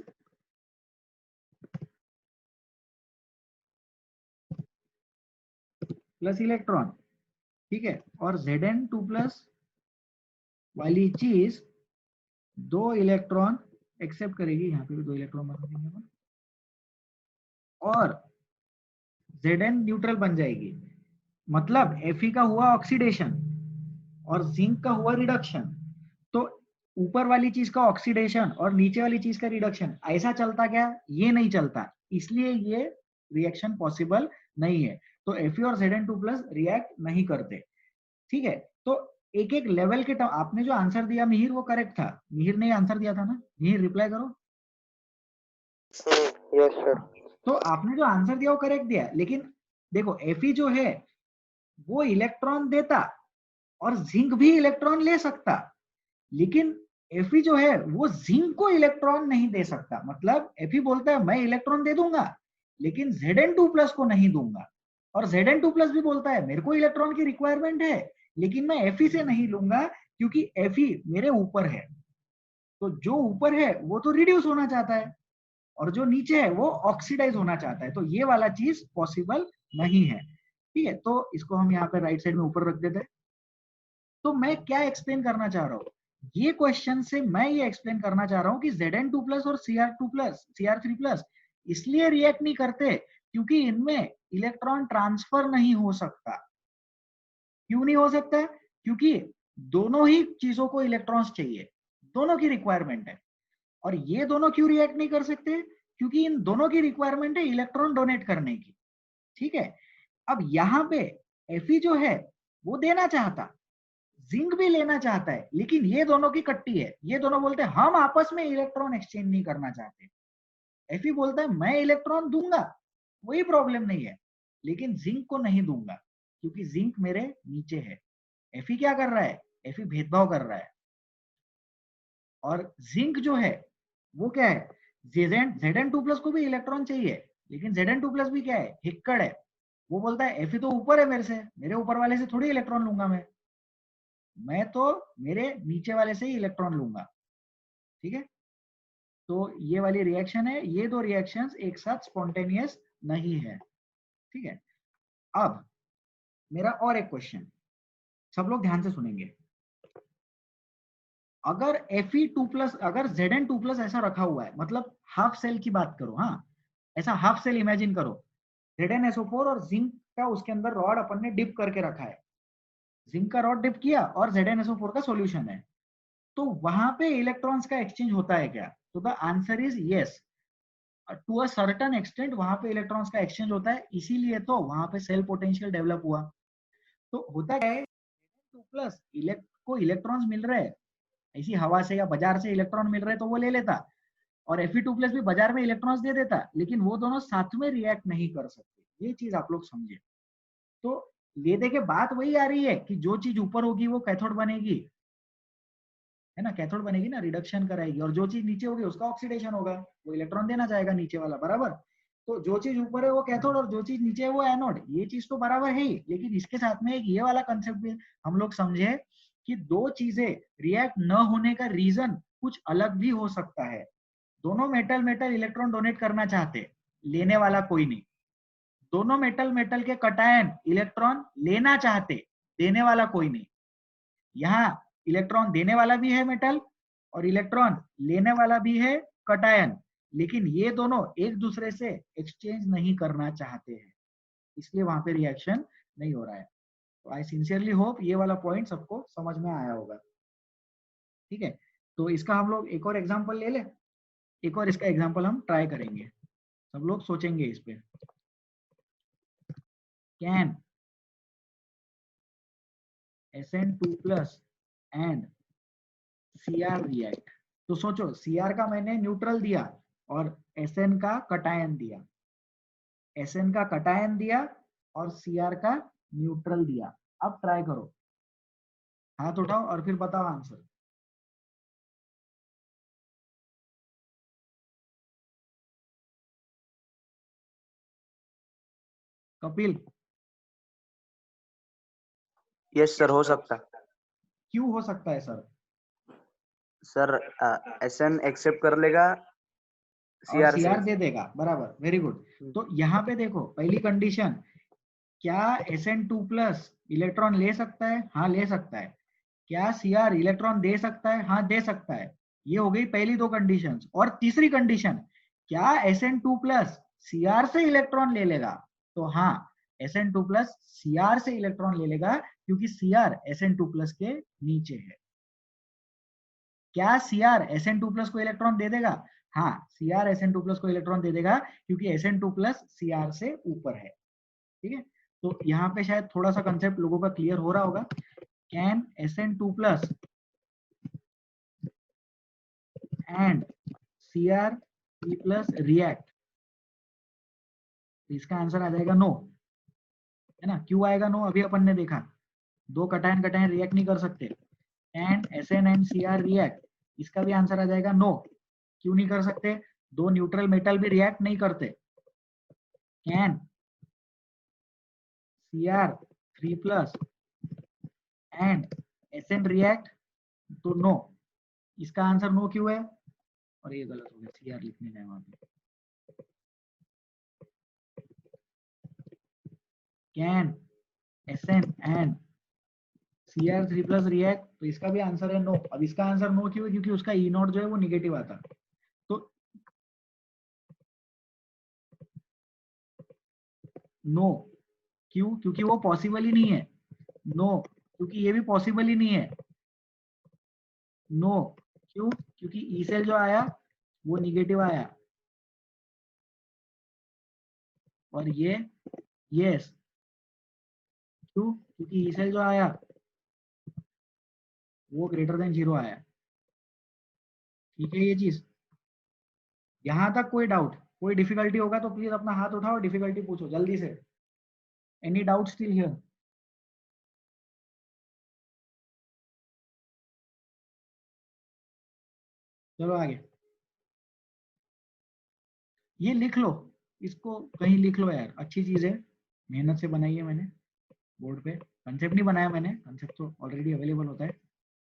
इलेक्ट्रॉन, ठीक है, और Zn2 प्लस वाली चीज 2 इलेक्ट्रॉन एक्सेप्ट करेगी, यहाँ पे भी 2 इलेक्ट्रॉन बना देंगे अपन, और Zn न्यूट्रल बन जाएगी। मतलब Fe का हुआ ऑक्सीडेशन और जिंक का हुआ रिडक्शन। तो ऊपर वाली चीज का ऑक्सीडेशन और नीचे वाली चीज का रिडक्शन, ऐसा चलता क्या, ये नहीं चलता, इसलिए ये रिएक्शन पॉसिबल नहीं है। तो Fe और Zn2 प्लस रिएक्ट नहीं करते, ठीक है। तो एक एक लेवल के आपने जो आंसर दिया मिहिर वो करेक्ट था, मिहिर ने आंसर दिया था ना, मिहिर रिप्लाई करो। Yes sir. तो आपने जो आंसर दिया वो करेक्ट दिया, लेकिन देखो Fe जो है वो इलेक्ट्रॉन देता और जिंक भी इलेक्ट्रॉन ले सकता, लेकिन Fe जो है वो जिंक को इलेक्ट्रॉन नहीं दे सकता। मतलब Fe बोलता है मैं इलेक्ट्रॉन दे दूंगा लेकिन Zn2 प्लस को नहीं दूंगा, और Zn2 प्लस भी बोलता है मेरे को इलेक्ट्रॉन की रिक्वायरमेंट है लेकिन मैं Fe से नहीं लूंगा क्योंकि Fe मेरे ऊपर है। तो जो ऊपर है वो तो रिड्यूस होना चाहता है और जो नीचे है वो ऑक्सीडाइज होना चाहता है, तो ये वाला चीज पॉसिबल नहीं है, ठीक है। तो इसको हम यहाँ पे राइट साइड में ऊपर रख देते हैं। तो मैं क्या एक्सप्लेन करना चाह रहा हूँ, ये क्वेश्चन से मैं ये एक्सप्लेन करना चाह रहा हूँ कि Zn2 प्लस और Cr2 प्लस Cr3 प्लस इसलिए रिएक्ट नहीं करते क्योंकि इनमें इलेक्ट्रॉन ट्रांसफर नहीं हो सकता। क्यों नहीं हो सकता, क्योंकि दोनों ही चीजों को इलेक्ट्रॉन्स चाहिए, दोनों की रिक्वायरमेंट है। और ये दोनों क्यों रिएक्ट नहीं कर सकते, क्योंकि इन दोनों की रिक्वायरमेंट है इलेक्ट्रॉन डोनेट करने की, ठीक है। अब यहाँ पे Fe जो है वो देना चाहता, जिंक भी लेना चाहता है, लेकिन ये दोनों की कट्टी है, ये दोनों बोलते हैं हम आपस में इलेक्ट्रॉन एक्सचेंज नहीं करना चाहते। Fe बोलता है मैं इलेक्ट्रॉन दूंगा, कोई प्रॉब्लम नहीं है, लेकिन जिंक को नहीं दूंगा क्योंकि जिंक मेरे नीचे है। Fe क्या कर रहा है, Fe भेदभाव कर रहा है। और जिंक जो है वो क्या है, Zn2 प्लस को भी इलेक्ट्रॉन चाहिए, लेकिन Zn2 प्लस भी क्या है, हिक्कड़ है। वो बोलता है Fe तो ऊपर है मेरे से, मेरे ऊपर वाले से थोड़ी इलेक्ट्रॉन लूंगा मैं तो मेरे नीचे वाले से ही इलेक्ट्रॉन लूंगा, ठीक है। तो ये वाली रिएक्शन है, ये दो रिएक्शंस एक साथ स्पॉन्टेनियस नहीं है, ठीक है। अब मेरा और एक क्वेश्चन, सब लोग ध्यान से सुनेंगे। अगर Fe2 प्लस, अगर Zn2 प्लस ऐसा रखा हुआ है, मतलब हाफ सेल की बात करो, हाँ ऐसा हाफ सेल इमेजिन करो, ZnSO4 और जिंक का उसके अंदर रॉड अपन ने डिप करके रखा है, जिंक का रॉड डिप किया और ZnSO4 का सॉल्यूशन है, तो वहां पे इलेक्ट्रॉन्स का एक्सचेंज होता है क्या, तो the answer is yes, to a certain extent वहां पे इलेक्ट्रॉन्स का एक्सचेंज होता है, इसीलिए तो वहां पे सेल पोटेंशियल डेवलप हुआ। तो होता क्या है, टू प्लस को इलेक्ट्रॉन्स मिल रहे हैं ऐसी हवा से या बाजार से इलेक्ट्रॉन मिल रहे हैं तो वो ले लेता, और Fe2 प्लस भी बाजार में इलेक्ट्रॉन्स दे देता, लेकिन वो दोनों साथ में रिएक्ट नहीं कर सकते, ये चीज आप लोग समझे। तो ले दे के बात वही आ रही है कि जो चीज ऊपर होगी वो कैथोड बनेगी, है ना, कैथोड बनेगी ना, रिडक्शन कराएगी, और जो चीज नीचे होगी उसका ऑक्सीडेशन होगा, वो इलेक्ट्रॉन देना चाहेगा नीचे वाला, बराबर। तो जो चीज ऊपर है वो कैथोड और जो चीज नीचे है वो एनोड, ये चीज तो बराबर है ही, लेकिन इसके साथ में एक ये वाला कंसेप्ट भी हम लोग समझे कि दो चीजें रिएक्ट न होने का रीजन कुछ अलग भी हो सकता है। दोनों मेटल मेटल इलेक्ट्रॉन डोनेट करना चाहते, लेने वाला कोई नहीं। दोनों मेटल मेटल के कटायन इलेक्ट्रॉन लेना चाहते, देने वाला कोई नहीं। यहाँ इलेक्ट्रॉन देने वाला भी है मेटल और इलेक्ट्रॉन लेने वाला भी है कटायन, लेकिन ये दोनों एक दूसरे से एक्सचेंज नहीं करना चाहते हैं, इसलिए वहां पे रिएक्शन नहीं हो रहा है। तो आई सिंसियरली होप ये वाला पॉइंट सबको समझ में आया होगा, ठीक है। तो इसका हम लोग एक और एग्जांपल ले ले, एक और इसका एग्जांपल हम ट्राई करेंगे, सब लोग सोचेंगे इस पे। Can Sn2 plus and Cr react, तो सोचो Cr का मैंने न्यूट्रल दिया और Sn का कटायन दिया, Sn का कटायन दिया और Cr का न्यूट्रल दिया। अब ट्राई करो, हाथ उठाओ और फिर बताओ आंसर। कपिल, यस सर, हो सकता है क्यों हो सकता है सर? सर। SN एक्सेप्ट कर लेगा और CR से। सीआर दे देगा, बराबर, वेरी गुड। तो यहाँ पे देखो पहली कंडीशन, क्या Sn2+ इलेक्ट्रॉन ले सकता है? हाँ ले सकता है। क्या Cr इलेक्ट्रॉन दे सकता है? हाँ दे सकता है। ये हो गई पहली दो कंडीशंस। और तीसरी कंडीशन, क्या Sn2+ Cr से इलेक्ट्रॉन ले लेगा? तो हाँ, Sn2+ Cr से इलेक्ट्रॉन ले लेगा, क्योंकि Cr Sn2+ के नीचे है। क्या Cr Sn2+ को इलेक्ट्रॉन दे देगा? हाँ, Cr Sn2+ को इलेक्ट्रॉन दे देगा, क्योंकि Sn2+ Cr से ऊपर है। ठीक है, तो यहाँ पे शायद थोड़ा सा कंसेप्ट लोगों का क्लियर हो रहा होगा। Can Sn2+ and Cr3+ react? इसका आंसर आ जाएगा नो, है ना। क्यों आएगा नो? अभी अपन ने देखा, दो कटायन कटायन रिएक्ट नहीं कर सकते। And Sn and Cr react, इसका भी आंसर आ जाएगा नो। क्यों नहीं कर सकते? दो न्यूट्रल मेटल भी रिएक्ट नहीं करते। Can Cr3+ and Sn react? तो नो, इसका आंसर नो क्यों है? और ये गलत हो गया, Cr लिखने का वहां पे। Can Sn and Cr3+ react? तो इसका भी आंसर है नो। अब इसका आंसर नो क्यों है? क्योंकि उसका E0 जो है वो निगेटिव आता। तो नो, क्यों? क्योंकि वो पॉसिबल ही नहीं है। नो, क्योंकि ये भी पॉसिबल ही नहीं है। नो, क्यों? क्योंकि ई सेल जो आया वो निगेटिव आया। और ये यस, क्यों? क्योंकि ई सेल जो आया वो ग्रेटर देन 0 आया। ठीक है, ये चीज यहां तक कोई डाउट, कोई डिफिकल्टी होगा तो प्लीज अपना हाथ उठाओ, डिफिकल्टी पूछो जल्दी से। Any doubt still here? चलो आगे, ये लिख लो, इसको कहीं लिख लो यार, अच्छी चीज है, मेहनत से बनाई है मैंने बोर्ड पे। कंसेप्ट नहीं बनाया मैंने, कंसेप्ट तो ऑलरेडी अवेलेबल होता है,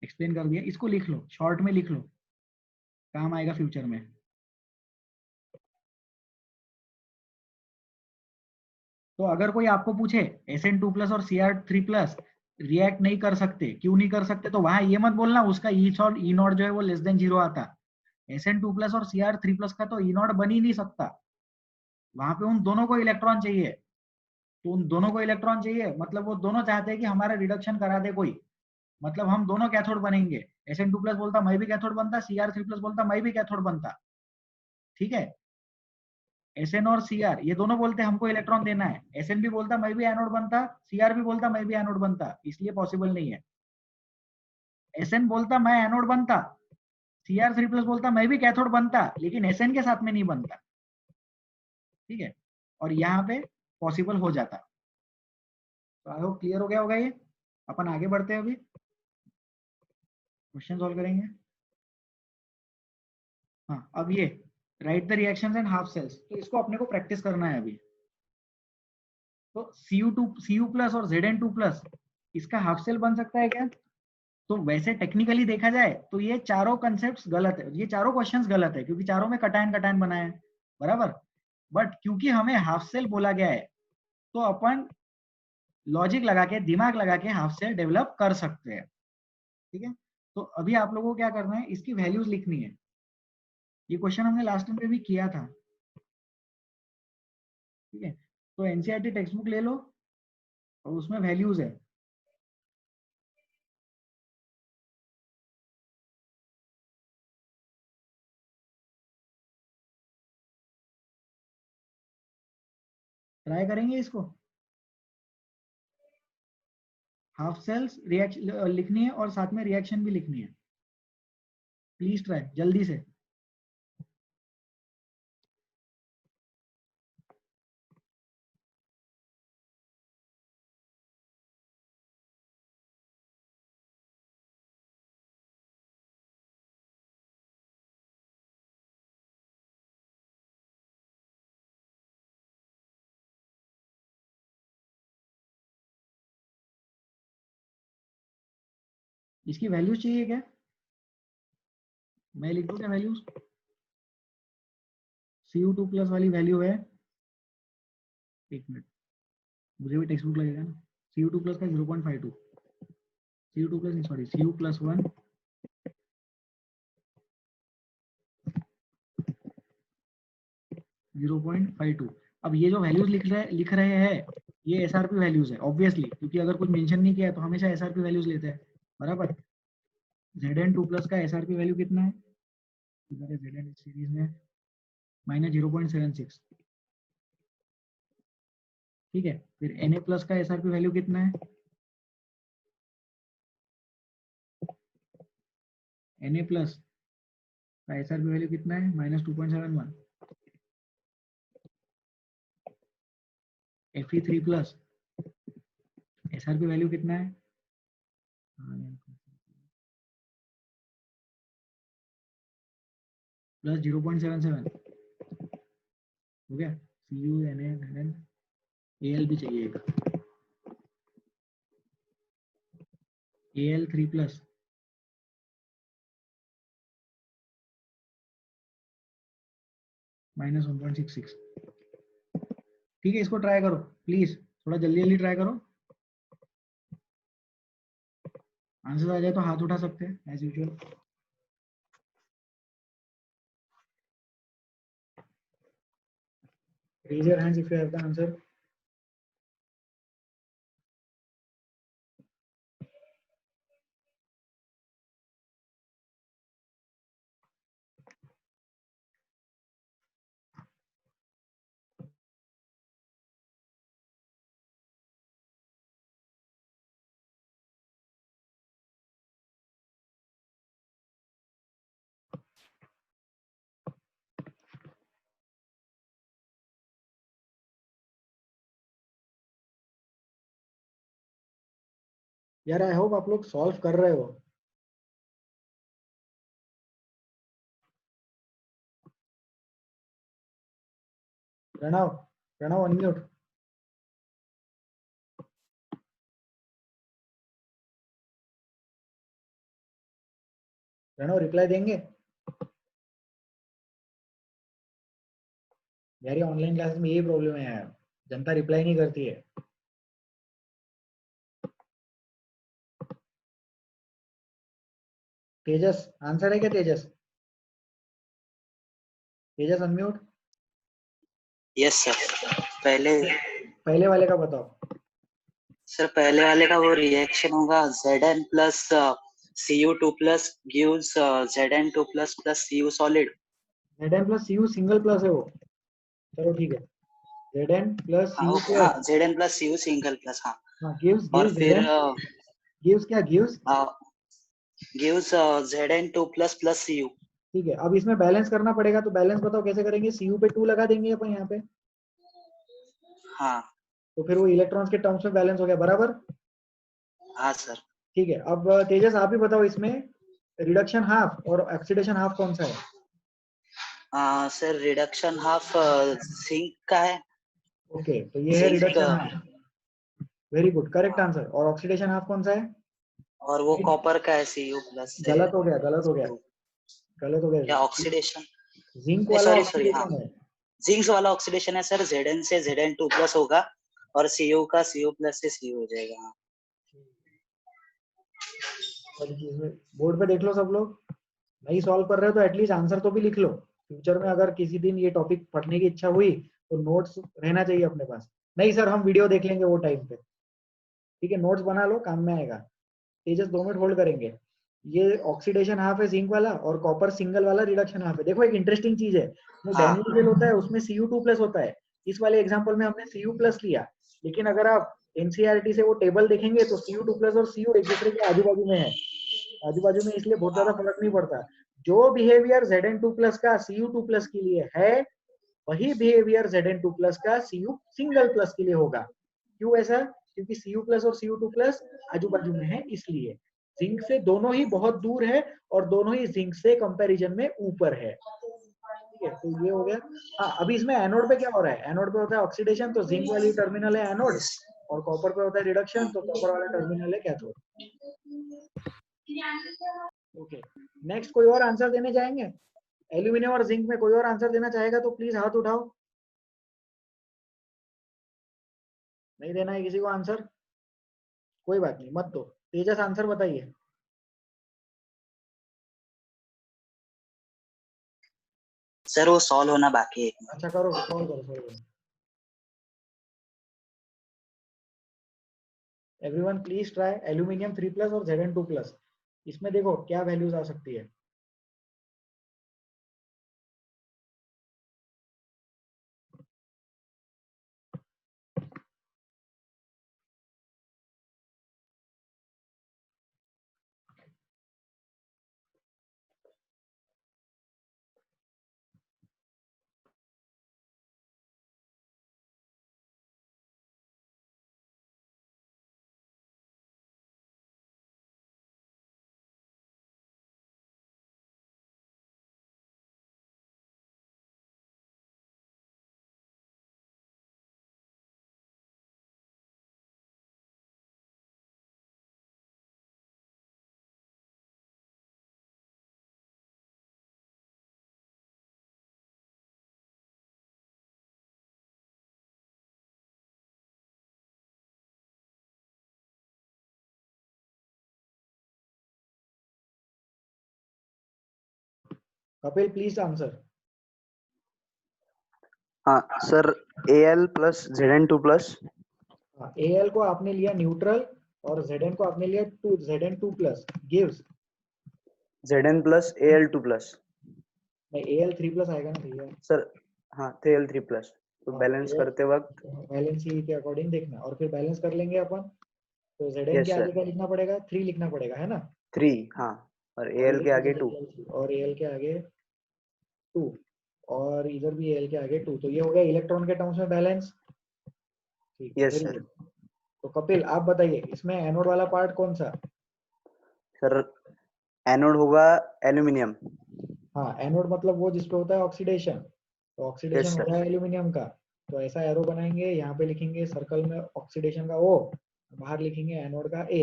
एक्सप्लेन कर दिया। इसको लिख लो, शॉर्ट में लिख लो, काम आएगा फ्यूचर में। तो अगर कोई आपको पूछे Sn2+ और Cr3+ रिएक्ट नहीं कर सकते, क्यों नहीं कर सकते, तो वहां ये मत बोलना उसका E0 जो है वो लेस देन 0 आता। Sn2+ और Cr3+ का तो E0 बन ही नहीं सकता, वहां पे उन दोनों को इलेक्ट्रॉन चाहिए। तो उन दोनों को इलेक्ट्रॉन चाहिए, मतलब वो दोनों चाहते हैं कि हमारा रिडक्शन करा दे कोई, मतलब हम दोनों कैथोड बनेंगे। Sn2+ बोलता मैं भी कैथोड बनता, Cr3+ बोलता मैं भी कैथोड बनता। ठीक है, Sn और Cr ये दोनों बोलते हमको इलेक्ट्रॉन देना है। Sn भी बोलता मैं भी एनोड बनता, Cr भी बोलता मैं भी एनोड बनता, इसलिए पॉसिबल नहीं है। Sn बोलता मैं एनोड बनता, Cr3+ बोलता मैं भी कैथोड बनता, लेकिन Sn के साथ में नहीं बनता। ठीक है, और यहाँ पे पॉसिबल हो जाता। तो आई होप क्लियर हो गया होगा ये। अपन आगे बढ़ते हैं, अभी क्वेश्चन सॉल्व करेंगे। हाँ, अब ये right the reactions and half cells, तो इसको अपने को प्रैक्टिस करना है अभी। तो Cu+ और Zn2+, इसका हाफ सेल बन सकता है क्या? तो वैसे टेक्निकली देखा जाए तो ये चारों कंसेप्ट्स गलत है, ये चारों क्वेश्चंस गलत है, क्योंकि चारों में कटायन कटायन बनाए हैं, बराबर। बट क्योंकि हमें हाफ सेल बोला गया है, तो अपन लॉजिक लगा के, दिमाग लगा के हाफ सेल डेवलप कर सकते हैं। ठीक है, तो अभी आप लोगों को क्या करना है, इसकी वैल्यूज लिखनी है। ये क्वेश्चन हमने लास्ट टाइम पे भी किया था। ठीक है, तो एनसीईआरटी टेक्स्ट बुक ले लो और उसमें वैल्यूज है। ट्राई करेंगे इसको, हाफ सेल्स रिएक्शन लिखनी है और साथ में रिएक्शन भी लिखनी है। प्लीज ट्राई जल्दी से। इसकी वैल्यूज चाहिए क्या? मैं लिख दूं क्या वैल्यूज? Cu2 प्लस वाली वैल्यू है, एक मिनट, मुझे भी टेक्स्ट बुक लगेगा ना। Cu2 प्लस का 0.52, Cu2 plus sorry Cu plus 1 0.52। अब ये जो वैल्यूज लिख रहे हैं ये एसआरपी वैल्यूज है ऑब्वियसली, क्योंकि अगर कुछ मेंशन नहीं किया है तो हमेशा एसआरपी वैल्यूज लेते हैं, बराबर। Zn2 प्लस का एसआरपी वैल्यू कितना है? इधर है Zn सीरीज में -0.76, ठीक है। फिर Na प्लस का एसआरपी वैल्यू कितना है? Na प्लस का एसआरपी वैल्यू कितना है? -2.71। Fe3 प्लस एसआरपी वैल्यू कितना है? प्लस 0.77 हो गया। Cu Na Al भी चाहिएगा, Al3 प्लस -1.66, ठीक है। इसको ट्राई करो प्लीज, थोड़ा जल्दी जल्दी ट्राई करो। आंसर आ जाए तो हाथ उठा सकते हैं as usual. Raise your hands if you have the answer. यार आई होप आप लोग सॉल्व कर रहे हो। प्रणव, प्रणव अनम्यूट। प्रणव रिप्लाई देंगे? यार ये ऑनलाइन क्लासेस में यही प्रॉब्लम है यार, जनता रिप्लाई नहीं करती है। तेजस आंसर है क्या? तेजस, तेजस अनम्यूट। Yes sir. पहले वाले का बताओ। सर पहले वाले का वो रिएक्शन होगा Zn plus Cu2 plus gives Zn2 plus Cu solid. Zn plus Cu single plus है वो, चलो ठीक है। Zn प्लस हाँ Cu ओके, हाँ plus Zn plus Cu single plus, हाँ। गिव्स और फिर गिव्स क्या gives? Gives Zn2 plus Cu। ठीक है, अब इसमें बैलेंस करना पड़ेगा, तो बैलेंस बताओ कैसे करेंगे? Cu पे 2 लगा देंगे अपन यहाँ पे, हाँ तो फिर वो इलेक्ट्रॉन्स के टर्म्स में बैलेंस हो गया, बराबर। हाँ सर। ठीक है, अब तेजस आप ही बताओ इसमें रिडक्शन हाफ और ऑक्सीडेशन हाफ कौन सा है? सर रिडक्शन हाफ जिंक का है। ओके, तो ये है zinc reduction half, very good, correct हाँ, आंसर। और ऑक्सीडेशन हाफ कौन सा है? और वो कॉपर का है Cu प्लस से। गलत हो गया, गलत हो गया, गलत हो क्या गया। ऑक्सीडेशन? जिंक वाला सॉरी सॉरी, हाँ ऑक्सीडेशन है। जिंक्स वाला ऑक्सीडेशन है सर। Zn से Zn2 प्लस होगा और Cu का Cu प्लस से Cu हो जाएगा। हाँ बोर्ड पे देख लो सब लोग, नहीं सॉल्व कर रहे हो तो एटलीस्ट आंसर तो भी लिख लो। फ्यूचर में अगर किसी दिन ये टॉपिक पढ़ने की इच्छा हुई तो नोट्स रहना चाहिए अपने पास। नहीं सर हम वीडियो देख लेंगे वो टाइम पे, ठीक है, नोट्स बना लो, काम में आएगा। तेजस 2 मिनट होल्ड करेंगे। ये ऑक्सीडेशन हाफ है जिंक वाला, और कॉपर सिंगल वाला रिडक्शन हाफ है। देखो एक इंटरेस्टिंग चीज है, जो हाँ डैनियल जेल होता है उसमें Cu2 प्लस होता है, इस वाले एग्जांपल में हमने Cu प्लस लिया। लेकिन अगर आप एनसीईआरटी से वो टेबल देखेंगे तो Cu2 प्लस और Cu एक दूसरे के आजू बाजू में है, आजू बाजू में, इसलिए बहुत ज्यादा हाँ फर्क नहीं पड़ता। जो बिहेवियर Zn2 प्लस का Cu2 प्लस के लिए है, वही बिहेवियर Zn2 प्लस का Cu सिंगल प्लस के लिए होगा। क्यों ऐसा? क्योंकि Cu प्लस और Cu2 प्लस आजू बाजू में है, इसलिए जिंक से दोनों ही बहुत दूर है और दोनों ही जिंक से कंपैरिजन में ऊपर है। ठीक है, तो ये हो गया। हाँ, अभी इसमें एनोड पे क्या हो रहा है? एनोड पे होता है ऑक्सीडेशन, तो जिंक वाली टर्मिनल है एनोड, यस। और कॉपर पे होता है रिडक्शन, तो कॉपर वाला टर्मिनल है कैथोड। ओके, नेक्स्ट कोई और आंसर देने जाएंगे? एल्यूमिनियम और जिंक में कोई और आंसर देना चाहेगा तो प्लीज हाथ उठाओ। नहीं देना है किसी को आंसर? कोई बात नहीं, मत दो। तेजस आंसर बताइए। सर वो सॉल्व होना बाकी है। अच्छा करो, सॉल्व करो, सॉल्व करो। एवरीवन प्लीज ट्राई एल्यूमिनियम 3+ और Zn2+। इसमें देखो क्या वैल्यूज आ सकती है। Kapil please answer. हाँ sir, Al plus Zn2+। Al को आपने लिया न्यूट्रल और Zn को आपने लिया Zn2+ gives Zn plus Al2+। नहीं, Al3+ आएगा ना भैया। सर हाँ, थे Al3+। तो बैलेंस करते वक्त बैलेंस ही के अकॉर्डिंग देखना, और फिर बैलेंस कर लेंगे अपन। तो Zn के यस आगे सर, क्या लिखना पड़ेगा? 3 लिखना पड़ेगा, है ना? 3। हाँ, और और Al के इधर आगे 2। और Al के आगे 2, और इधर भी Al के आगे 2। तो ये हो गया इलेक्ट्रॉन के टर्म्स में बैलेंस। ठीक, यस वेरी सर। गुड। तो कपिल आप बताइए, इसमें एनोड वाला पार्ट कौन सा? सर एनोड होगा एल्यूमिनियम। हाँ, एनोड मतलब वो जिसपे होता है ऑक्सीडेशन। तो ऑक्सीडेशन यस हो सर। रहा है एल्यूमिनियम का। तो ऐसा एरो बनाएंगे, यहाँ पे लिखेंगे सर्कल में ऑक्सीडेशन का O, बाहर लिखेंगे एनोड का A।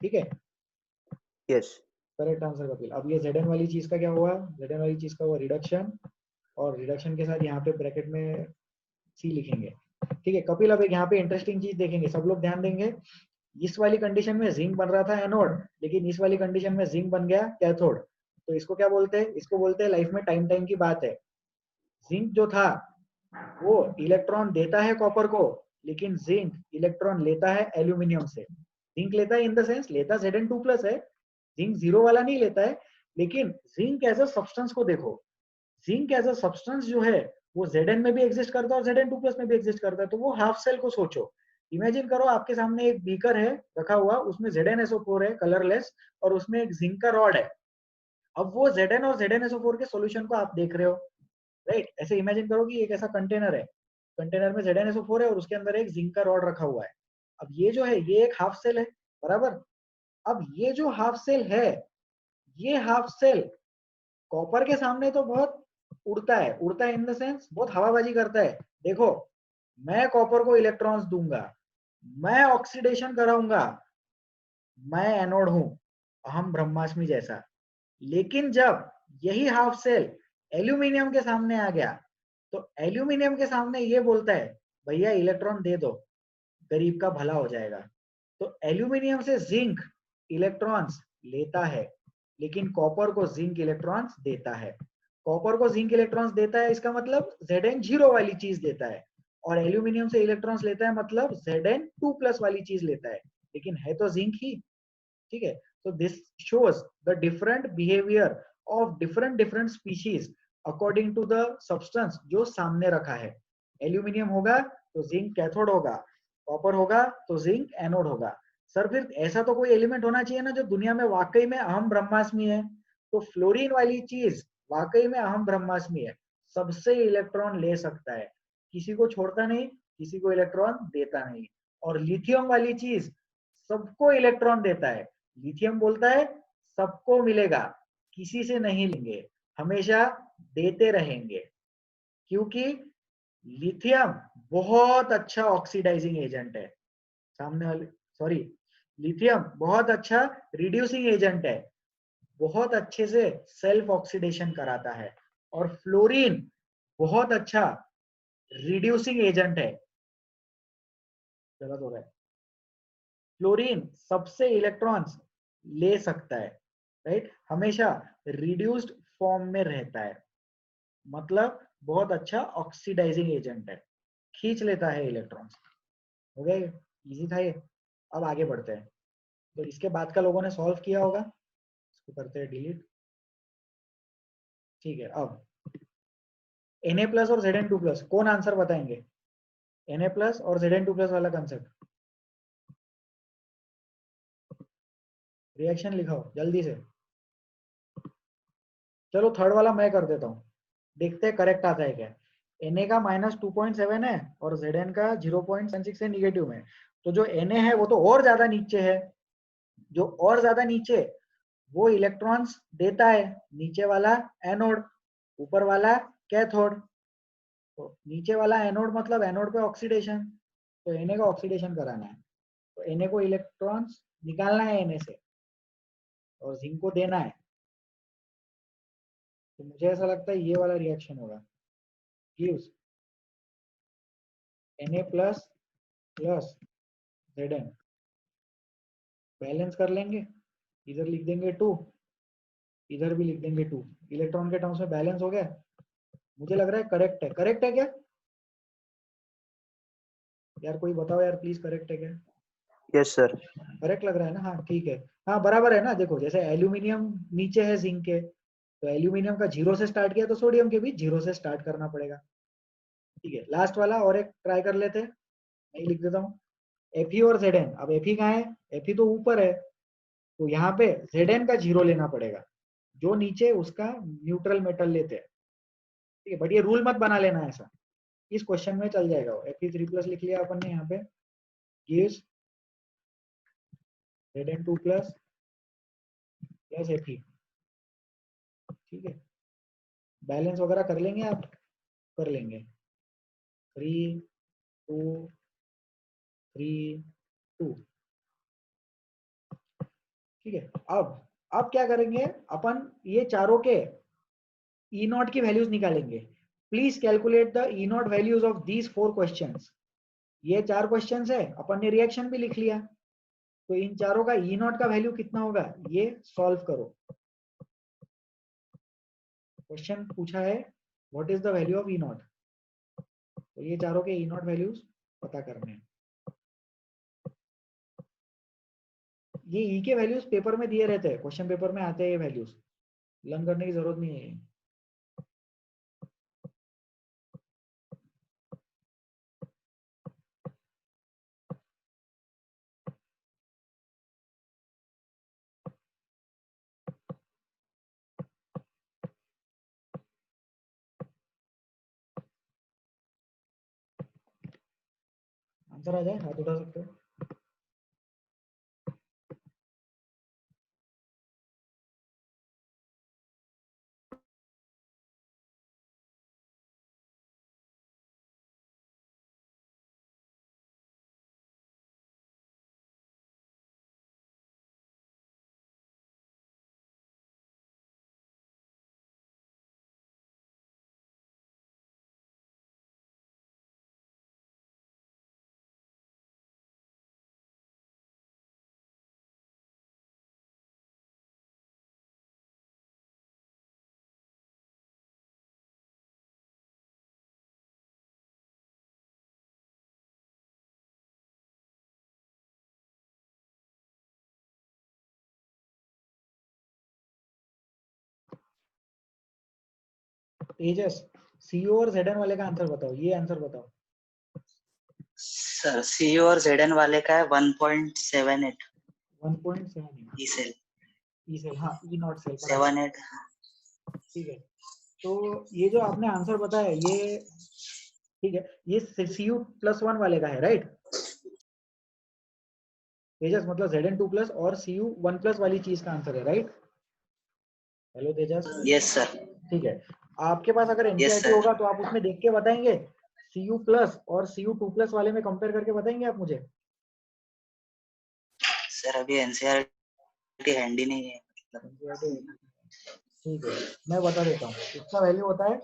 ठीक है, यस करेक्ट आंसर कपिल। अब ये Zn वाली चीज का क्या हुआ? Zn वाली चीज का हुआ रिडक्शन, और रिडक्शन के साथ यहाँ पे ब्रैकेट में C लिखेंगे। ठीक है कपिल, अब एक यहाँ पे इंटरेस्टिंग चीज देखेंगे, सब लोग ध्यान देंगे। इस वाली कंडीशन में जिंक बन रहा था एनोड, लेकिन इस वाली कंडीशन में जिंक बन गया कैथोड। तो इसको क्या बोलते हैं? इसको बोलते हैं, लाइफ में टाइम टाइम की बात है। जिंक जो था वो इलेक्ट्रॉन देता है कॉपर को, लेकिन जिंक इलेक्ट्रॉन लेता है एल्यूमिनियम से। जिंक लेता है इन द सेंस लेता Zn2+ है, जिंक जीरो वाला नहीं लेता है। लेकिन जिंक एज अ सब्सटेंस को देखो, जिंक एज अ सब्सटेंस जो है वो Zn में भी एग्जिस्ट करता है और Zn2+ में भी एग्जिस्ट करता है। तो वो हाफ सेल को सोचो, इमेजिन करो आपके सामने एक बीकर है रखा हुआ, उसमें ZnSO4 है कलरलेस, और उसमें एक जिंक का रॉड है। अब वो Zn और ZnSO4 के सॉल्यूशन को आप देख रहे हो, राइट? ऐसे इमेजिन करो कि एक ऐसा कंटेनर है, कंटेनर में ZnSO4 है और उसके अंदर एक जिंक का रॉड रखा हुआ है। अब ये जो है ये एक हाफ सेल है, बराबर। अब ये जो हाफ सेल है, ये हाफ सेल कॉपर के सामने तो बहुत उड़ता है, उड़ता है इन द सेंस बहुत हवाबाजी करता है। देखो, मैं कॉपर को इलेक्ट्रॉन्स दूंगा, मैं ऑक्सीडेशन कराऊंगा, मैं एनोड हूं, अहम ब्रह्मास्मि जैसा। लेकिन जब यही हाफ सेल एल्यूमिनियम के सामने आ गया, तो एल्यूमिनियम के सामने ये बोलता है, भैया इलेक्ट्रॉन दे दो, गरीब का भला हो जाएगा। तो एल्यूमिनियम से जिंक इलेक्ट्रॉन्स लेता है, लेकिन कॉपर को जिंक इलेक्ट्रॉन्स देता है। कॉपर को जिंक इलेक्ट्रॉन्स देता है, इसका मतलब Zn0 वाली चीज देता है, और एल्यूमिनियम से इलेक्ट्रॉन्स लेता है मतलब Zn2+ वाली चीज लेता है, लेकिन है तो जिंक ही। ठीक है, so this shows the different behavior of different species according to the substance जो सामने रखा है। एल्यूमिनियम होगा तो जिंक कैथोड होगा, कॉपर होगा तो जिंक एनोड होगा। सर फिर ऐसा तो कोई एलिमेंट होना चाहिए ना जो दुनिया में वाकई में अहम ब्रह्मास्मि है। तो फ्लोरीन वाली चीज वाकई में अहम ब्रह्मास्मि है, सबसे इलेक्ट्रॉन ले सकता है, किसी को छोड़ता नहीं, किसी को इलेक्ट्रॉन देता नहीं। और लिथियम वाली चीज सबको इलेक्ट्रॉन देता है, लिथियम बोलता है सबको मिलेगा, किसी से नहीं लेंगे, हमेशा देते रहेंगे। क्योंकि लिथियम बहुत अच्छा ऑक्सीडाइजिंग एजेंट है। सामने वाले, सॉरी, लिथियम बहुत अच्छा रिड्यूसिंग एजेंट है, बहुत अच्छे से सेल्फ ऑक्सीडेशन कराता है। और फ्लोरीन बहुत अच्छा रिड्यूसिंग एजेंट है। गलत हो रहा है, फ्लोरीन सबसे इलेक्ट्रॉन्स ले सकता है, राइट, हमेशा रिड्यूस्ड फॉर्म में रहता है, मतलब बहुत अच्छा ऑक्सीडाइजिंग एजेंट है, खींच लेता है इलेक्ट्रॉन्स। हो गया, इजी था ये। अब आगे बढ़ते हैं। तो इसके बाद का लोगों ने सॉल्व किया होगा, इसको करते हैं डिलीट। ठीक है, अब Na+ और Zn2+, कौन आंसर बताएंगे? Na+ और Zn2+ वाला कंसेप्ट, रिएक्शन लिखाओ जल्दी से। चलो थर्ड वाला मैं कर देता हूँ, देखते हैं करेक्ट आता है क्या। Na का -2.7 है और Zn का 0.76 है, निगेटिव में। तो जो Na है वो तो और ज्यादा नीचे है, जो और ज्यादा नीचे वो इलेक्ट्रॉन्स देता है, नीचे वाला एनोड, ऊपर वाला कैथोड। तो नीचे वाला एनोड मतलब एनोड पे ऑक्सीडेशन, तो Na का ऑक्सीडेशन कराना है, तो Na को इलेक्ट्रॉन्स निकालना है Na से और जिंक को देना है। तो मुझे ऐसा लगता है ये वाला रिएक्शन होगा, gives Na+ plus Zn, balance कर लेंगे, इधर लिख देंगे 2, इधर भी लिख देंगे 2, इलेक्ट्रॉन के टर्म्स में बैलेंस हो गया। मुझे लग रहा है करेक्ट है। करेक्ट है क्या यार, कोई बताओ यार प्लीज, करेक्ट है क्या? Yes sir. करेक्ट लग रहा है ना? हाँ ठीक है, हाँ बराबर है ना। देखो जैसे एल्यूमिनियम नीचे है जिंक के, तो एल्यूमिनियम का 0 से स्टार्ट किया तो सोडियम के भी 0 से स्टार्ट करना पड़ेगा। ठीक है, लास्ट वाला और एक ट्राई कर लेते हैं, मैं लिख देता हूँ Fe और Zn। अब Fe कहाँ है? Fe तो ऊपर है, तो यहाँ पे Zn का 0 लेना पड़ेगा, जो नीचे उसका न्यूट्रल मेटल लेते हैं। ठीक है, बट ये रूल मत बना लेना ऐसा, इस क्वेश्चन में चल जाएगा वो। Fe3+ लिख लिया अपन ने यहाँ पे, गिव्स Zn2+ प्लस Fe। ठीक है, बैलेंस वगैरह कर लेंगे आप? कर लेंगे, 3 2 3 2। ठीक है, अब क्या करेंगे अपन, ये चारों के E0 की वैल्यूज निकालेंगे। Please calculate the E0 values of these 4 questions. ये 4 क्वेश्चंस है, अपन ने रिएक्शन भी लिख लिया, तो इन चारों का E0 का वैल्यू कितना होगा ये सॉल्व करो। क्वेश्चन पूछा है what is the value of E0, तो ये चारों के E0 वैल्यूज पता करने हैं। ये E के वैल्यूज पेपर में दिए रहते हैं, क्वेश्चन पेपर में आते हैं ये वैल्यूज, लर्न करने की जरूरत नहीं है। आंसर आ जाए, हाथ उठा सकते हो। तेजस, सीओ और Zn वाले का आंसर बताओ, ये आंसर बताओ। सर Cu और Zn वाले का है 1.78 1.7 ई सेल, ई सेल, हाँ E0 सेल 78। ठीक है, तो ये जो आपने आंसर बताया ये, ठीक है, ये Cu+1 वाले का है, राइट तेजस? मतलब Zn2+ और Cu1+ वाली चीज का आंसर है, राइट? हेलो तेजस, यस सर, ठीक है। आपके पास अगर यस एनसीईआरटी सर। होगा तो आप उसमें देख के बताएंगे, Cu+ और Cu2+ वाले में कंपेयर करके बताएंगे आप मुझे? सर अभी एनसीईआरटी हैंडी नहीं है मतलब। ठीक है, मैं बता देता हूँ। इसका वैल्यू होता है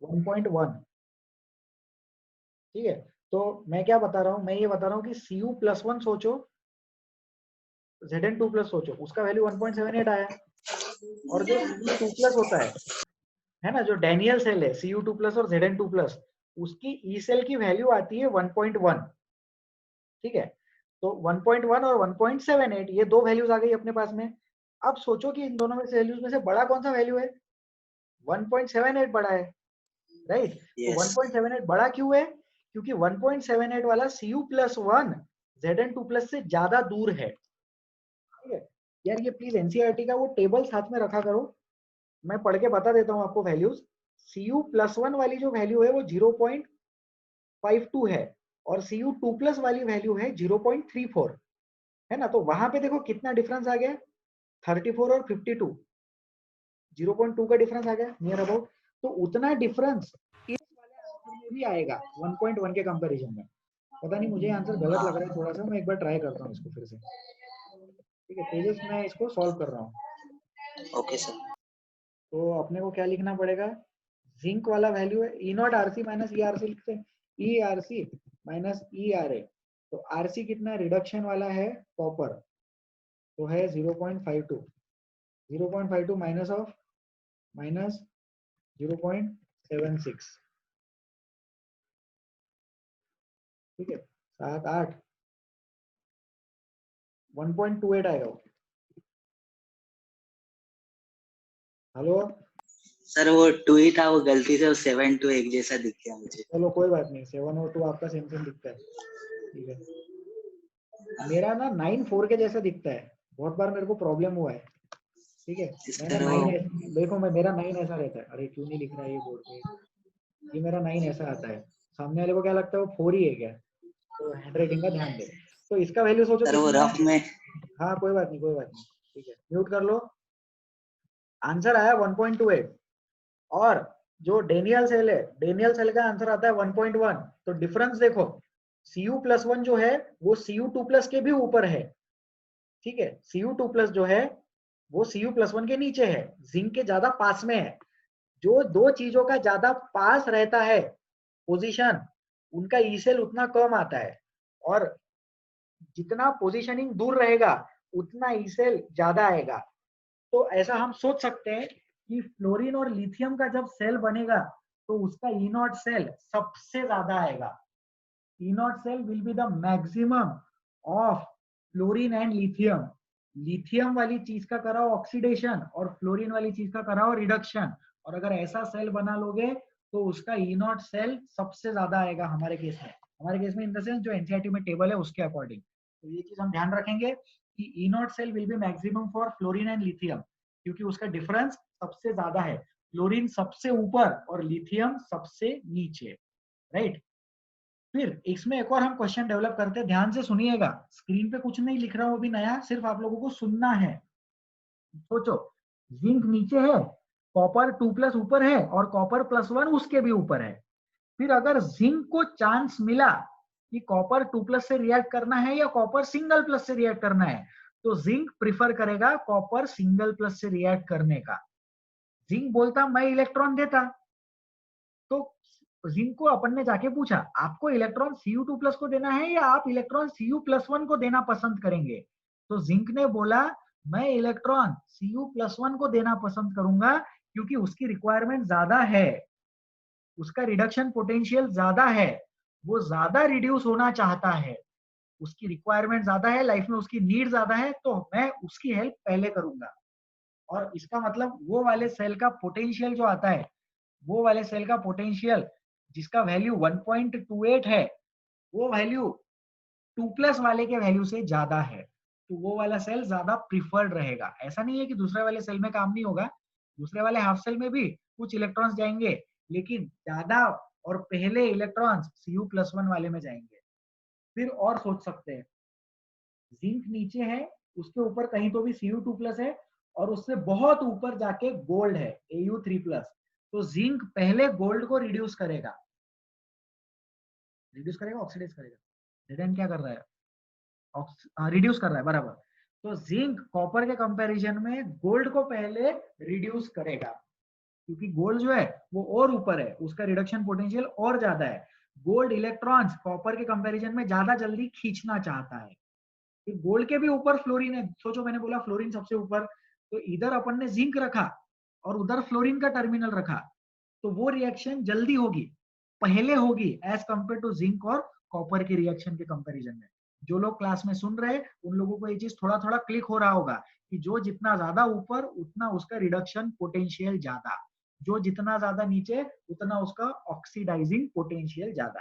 1.1। ठीक है, तो मैं क्या बता रहा हूँ, मैं ये बता रहा हूँ कि Cu+1 सोचो, Zn2+ सोचो, उसका वैल्यू 1.78 आया। और जो Cu2+ होता है ना, जो डैनियल सेल है Cu2+ और Zn2+, उसकी ई सेल की वैल्यू आती है 1.1। ठीक है, तो 1.1 और 1.78 ये दो वैल्यूज आ गई अपने पास में। अब सोचो कि इन दोनों में से वैल्यूज में से बड़ा कौन सा वैल्यू है? 1.78 बड़ा है, राइट? तो यस 1.78 बड़ा क्यों है? क्योंकि 1.78 वाला Cu+1 Zn2+ से ज्यादा दूर है। ठीक है यार, ये प्लीज एनसीईआरटी का वो टेबल साथ में रखा करो, मैं पढ़ के बता देता हूँ आपको वैल्यूज। Cu+1 वाली जो वैल्यू है वो 0.52 है और Cu2+ वाली वैल्यू है 0.34, है ना? तो वहां पे देखो कितना डिफरेंस आ गया, 34 और 52, 0.2 का डिफरेंस आ गया नियर अबाउट। तो उतना डिफरेंस इस वाले आंसर में भी आएगा 1.1 के कंपैरिजन में। पता नहीं मुझे आंसर गलत लग रहा है थोड़ा सा, मैं एक बार ट्राई करता हूँ इसको फिर से। ठीक है तेजस, मैं इसको सॉल्व कर रहा हूँ। Okay sir. तो अपने को क्या लिखना पड़ेगा? जिंक वाला वैल्यू है E0 RC माइनस ERC लिखते हैं, ERC माइनस ERA। तो RC कितना रिडक्शन वाला है? कॉपर, तो है 0.52, 0.52 माइनस ऑफ माइनस 0.76। ठीक है, 7 8 1.28 आएगा वो। हेलो, सर वो 2 ही था, वो गलती से 7 to एक जैसा दिख गया मुझे। चलो कोई बात नहीं, 7 और 2 आपका सेम सेम दिखता है। ठीक है, मेरा ना 9 4 के जैसा दिखता है, बहुत बार मेरे को प्रॉब्लम हुआ है। ठीक है, मैंने सर वो 9 देखो, मैं मेरा 9 ऐसा रहता है। अरे क्यों नहीं लिख रहा है ये बोर्ड पे? ये मेरा 9 ऐसा आता है, सामने वाले को क्या लगता है वो 4 ही है क्या? तो हैंडराइटिंग का ध्यान दे। तो इसका वैल्यू सोचो सर वो कितना रफ है? में हाँ कोई बात नहीं, कोई बात नहीं। ठीक है, म्यूट कर लो। आंसर आया 1.28 और जो डेनियल सेल है, डेनियल सेल का आंसर आता है 1.1। तो डिफरेंस देखो, Cu+1 जो है वो Cu2+ के भी ऊपर है। ठीक है, Cu2+ जो है वो Cu+1 के नीचे है, जिंक के ज्यादा पास में है। जो दो चीजों का ज्यादा पास रहता है पोजीशन, उनका ई सेल उतना कम आता है, और जितना पोजीशनिंग दूर रहेगा उतना ई सेल ज्यादा आएगा। तो ऐसा हम सोच सकते हैं कि फ्लोरीन और लिथियम का जब सेल बनेगा तो उसका E0 सेल सबसे ज्यादा आएगा। E0 cell will be the maximum of fluorine and lithium. Lithium वाली चीज का कराओ ऑक्सीडेशन और फ्लोरीन वाली चीज का कराओ रिडक्शन, और अगर ऐसा सेल बना लोगे तो उसका E0 सेल सबसे ज्यादा आएगा हमारे केस में। हमारे केस में इन द सेंस जो एनसीईआरटी में टेबल है उसके अकॉर्डिंग। तो ये चीज हम ध्यान रखेंगे कि E0 cell will be maximum for fluorine and lithium, क्योंकि उसका डिफरेंस सबसे ज्यादा है। फ्लोरीन सबसे ऊपर और लिथियम सबसे नीचे, राइट? फिर इसमें एक और हम क्वेश्चन डेवलप करते हैं, ध्यान से सुनिएगा। स्क्रीन पे कुछ नहीं लिख रहा हूं अभी नया, सिर्फ आप लोगों को सुनना है। सोचो, जिंक नीचे है, कॉपर 2+ ऊपर है और कॉपर +1 उसके भी ऊपर है। फिर अगर जिंक को चांस मिला कि कॉपर 2+ से रिएक्ट करना है या कॉपर सिंगल+ से रिएक्ट करना है, तो जिंक प्रिफर करेगा कॉपर सिंगल+ से रिएक्ट करने का। जिंक बोलता मैं इलेक्ट्रॉन देता, तो जिंक को अपन ने जाके पूछा आपको इलेक्ट्रॉन Cu2+ को देना है या आप इलेक्ट्रॉन Cu+1 को देना पसंद करेंगे? तो जिंक ने बोला मैं इलेक्ट्रॉन Cu+1 को देना पसंद करूंगा, क्योंकि उसकी रिक्वायरमेंट ज्यादा है, उसका रिडक्शन पोटेंशियल ज्यादा है, वो ज्यादा रिड्यूस होना चाहता है, उसकी रिक्वायरमेंट ज्यादा है, लाइफ में उसकी नीड ज्यादा है, तो मैं उसकी हेल्प पहले करूंगा। और इसका मतलब वो वाले सेल का पोटेंशियल जो आता है, वो वाले सेल का पोटेंशियल जिसका वैल्यू 1.28 है, वो वैल्यू 2+ वाले के वैल्यू से ज्यादा है, तो वो वाला सेल ज्यादा प्रिफर्ड रहेगा। ऐसा नहीं है कि दूसरे वाले सेल में काम नहीं होगा, दूसरे वाले हाफ सेल में भी कुछ इलेक्ट्रॉन्स जाएंगे, लेकिन ज्यादा और पहले इलेक्ट्रॉन्स Cu+1 वाले में जाएंगे। फिर और सोच सकते हैं, जिंक नीचे है, उसके ऊपर कहीं तो भी Cu2+ है, और उससे बहुत ऊपर जाके गोल्ड है Au3+, तो जिंक पहले गोल्ड को रिड्यूस करेगा, ऑक्सीडाइज करेगा। Zn क्या कर रहा है? रिड्यूस कर रहा है, बराबर। तो जिंक कॉपर के कंपैरिजन में गोल्ड को पहले रिड्यूस करेगा, क्योंकि गोल्ड जो है वो और ऊपर है, उसका रिडक्शन पोटेंशियल और ज्यादा है। गोल्ड इलेक्ट्रॉन्स कॉपर के कंपैरिजन में ज्यादा जल्दी खींचना चाहता है। गोल्ड के भी ऊपर फ्लोरीन है, सोचो मैंने बोला फ्लोरीन सबसे ऊपर, तो इधर अपन ने जिंक रखा और उधर फ्लोरीन का टर्मिनल रखा, तो वो रिएक्शन जल्दी होगी, पहले होगी एज कंपेयर टू जिंक और कॉपर की रिएक्शन के कंपैरिजन में। जो लोग क्लास में सुन रहे उन लोगों को ये चीज थोड़ा थोड़ा क्लिक हो रहा होगा कि जो जितना ज्यादा ऊपर उतना उसका रिडक्शन पोटेंशियल ज्यादा, जो जितना ज्यादा नीचे उतना उसका ऑक्सीडाइजिंग पोटेंशियल ज्यादा।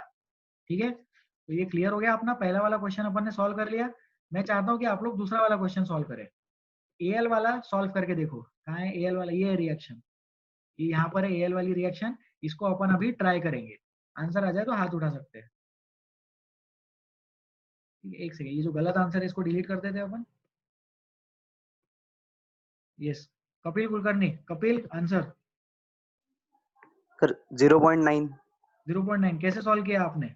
ठीक है, तो ये क्लियर हो गया अपना पहला वाला क्वेश्चन अपन ने सॉल्व कर लिया। मैं चाहता हूँ कि आप लोग दूसरा वाला क्वेश्चन सॉल्व करें। एल वाला सॉल्व करके देखो, कहाँ है एल वाला, ये रिएक्शन, ये यहाँ पर है एल वाली रिएक्शन, इसको अपन अभी ट्राई करेंगे। आंसर आ जाए तो हाथ उठा सकते हैं। एक सेकेंड, ये जो गलत आंसर है इसको डिलीट कर देते हैं अपन। Yes, Kapil Kulkarni, Kapil answer sir 0.9 0.9 कैसे सॉल्व किया आपने?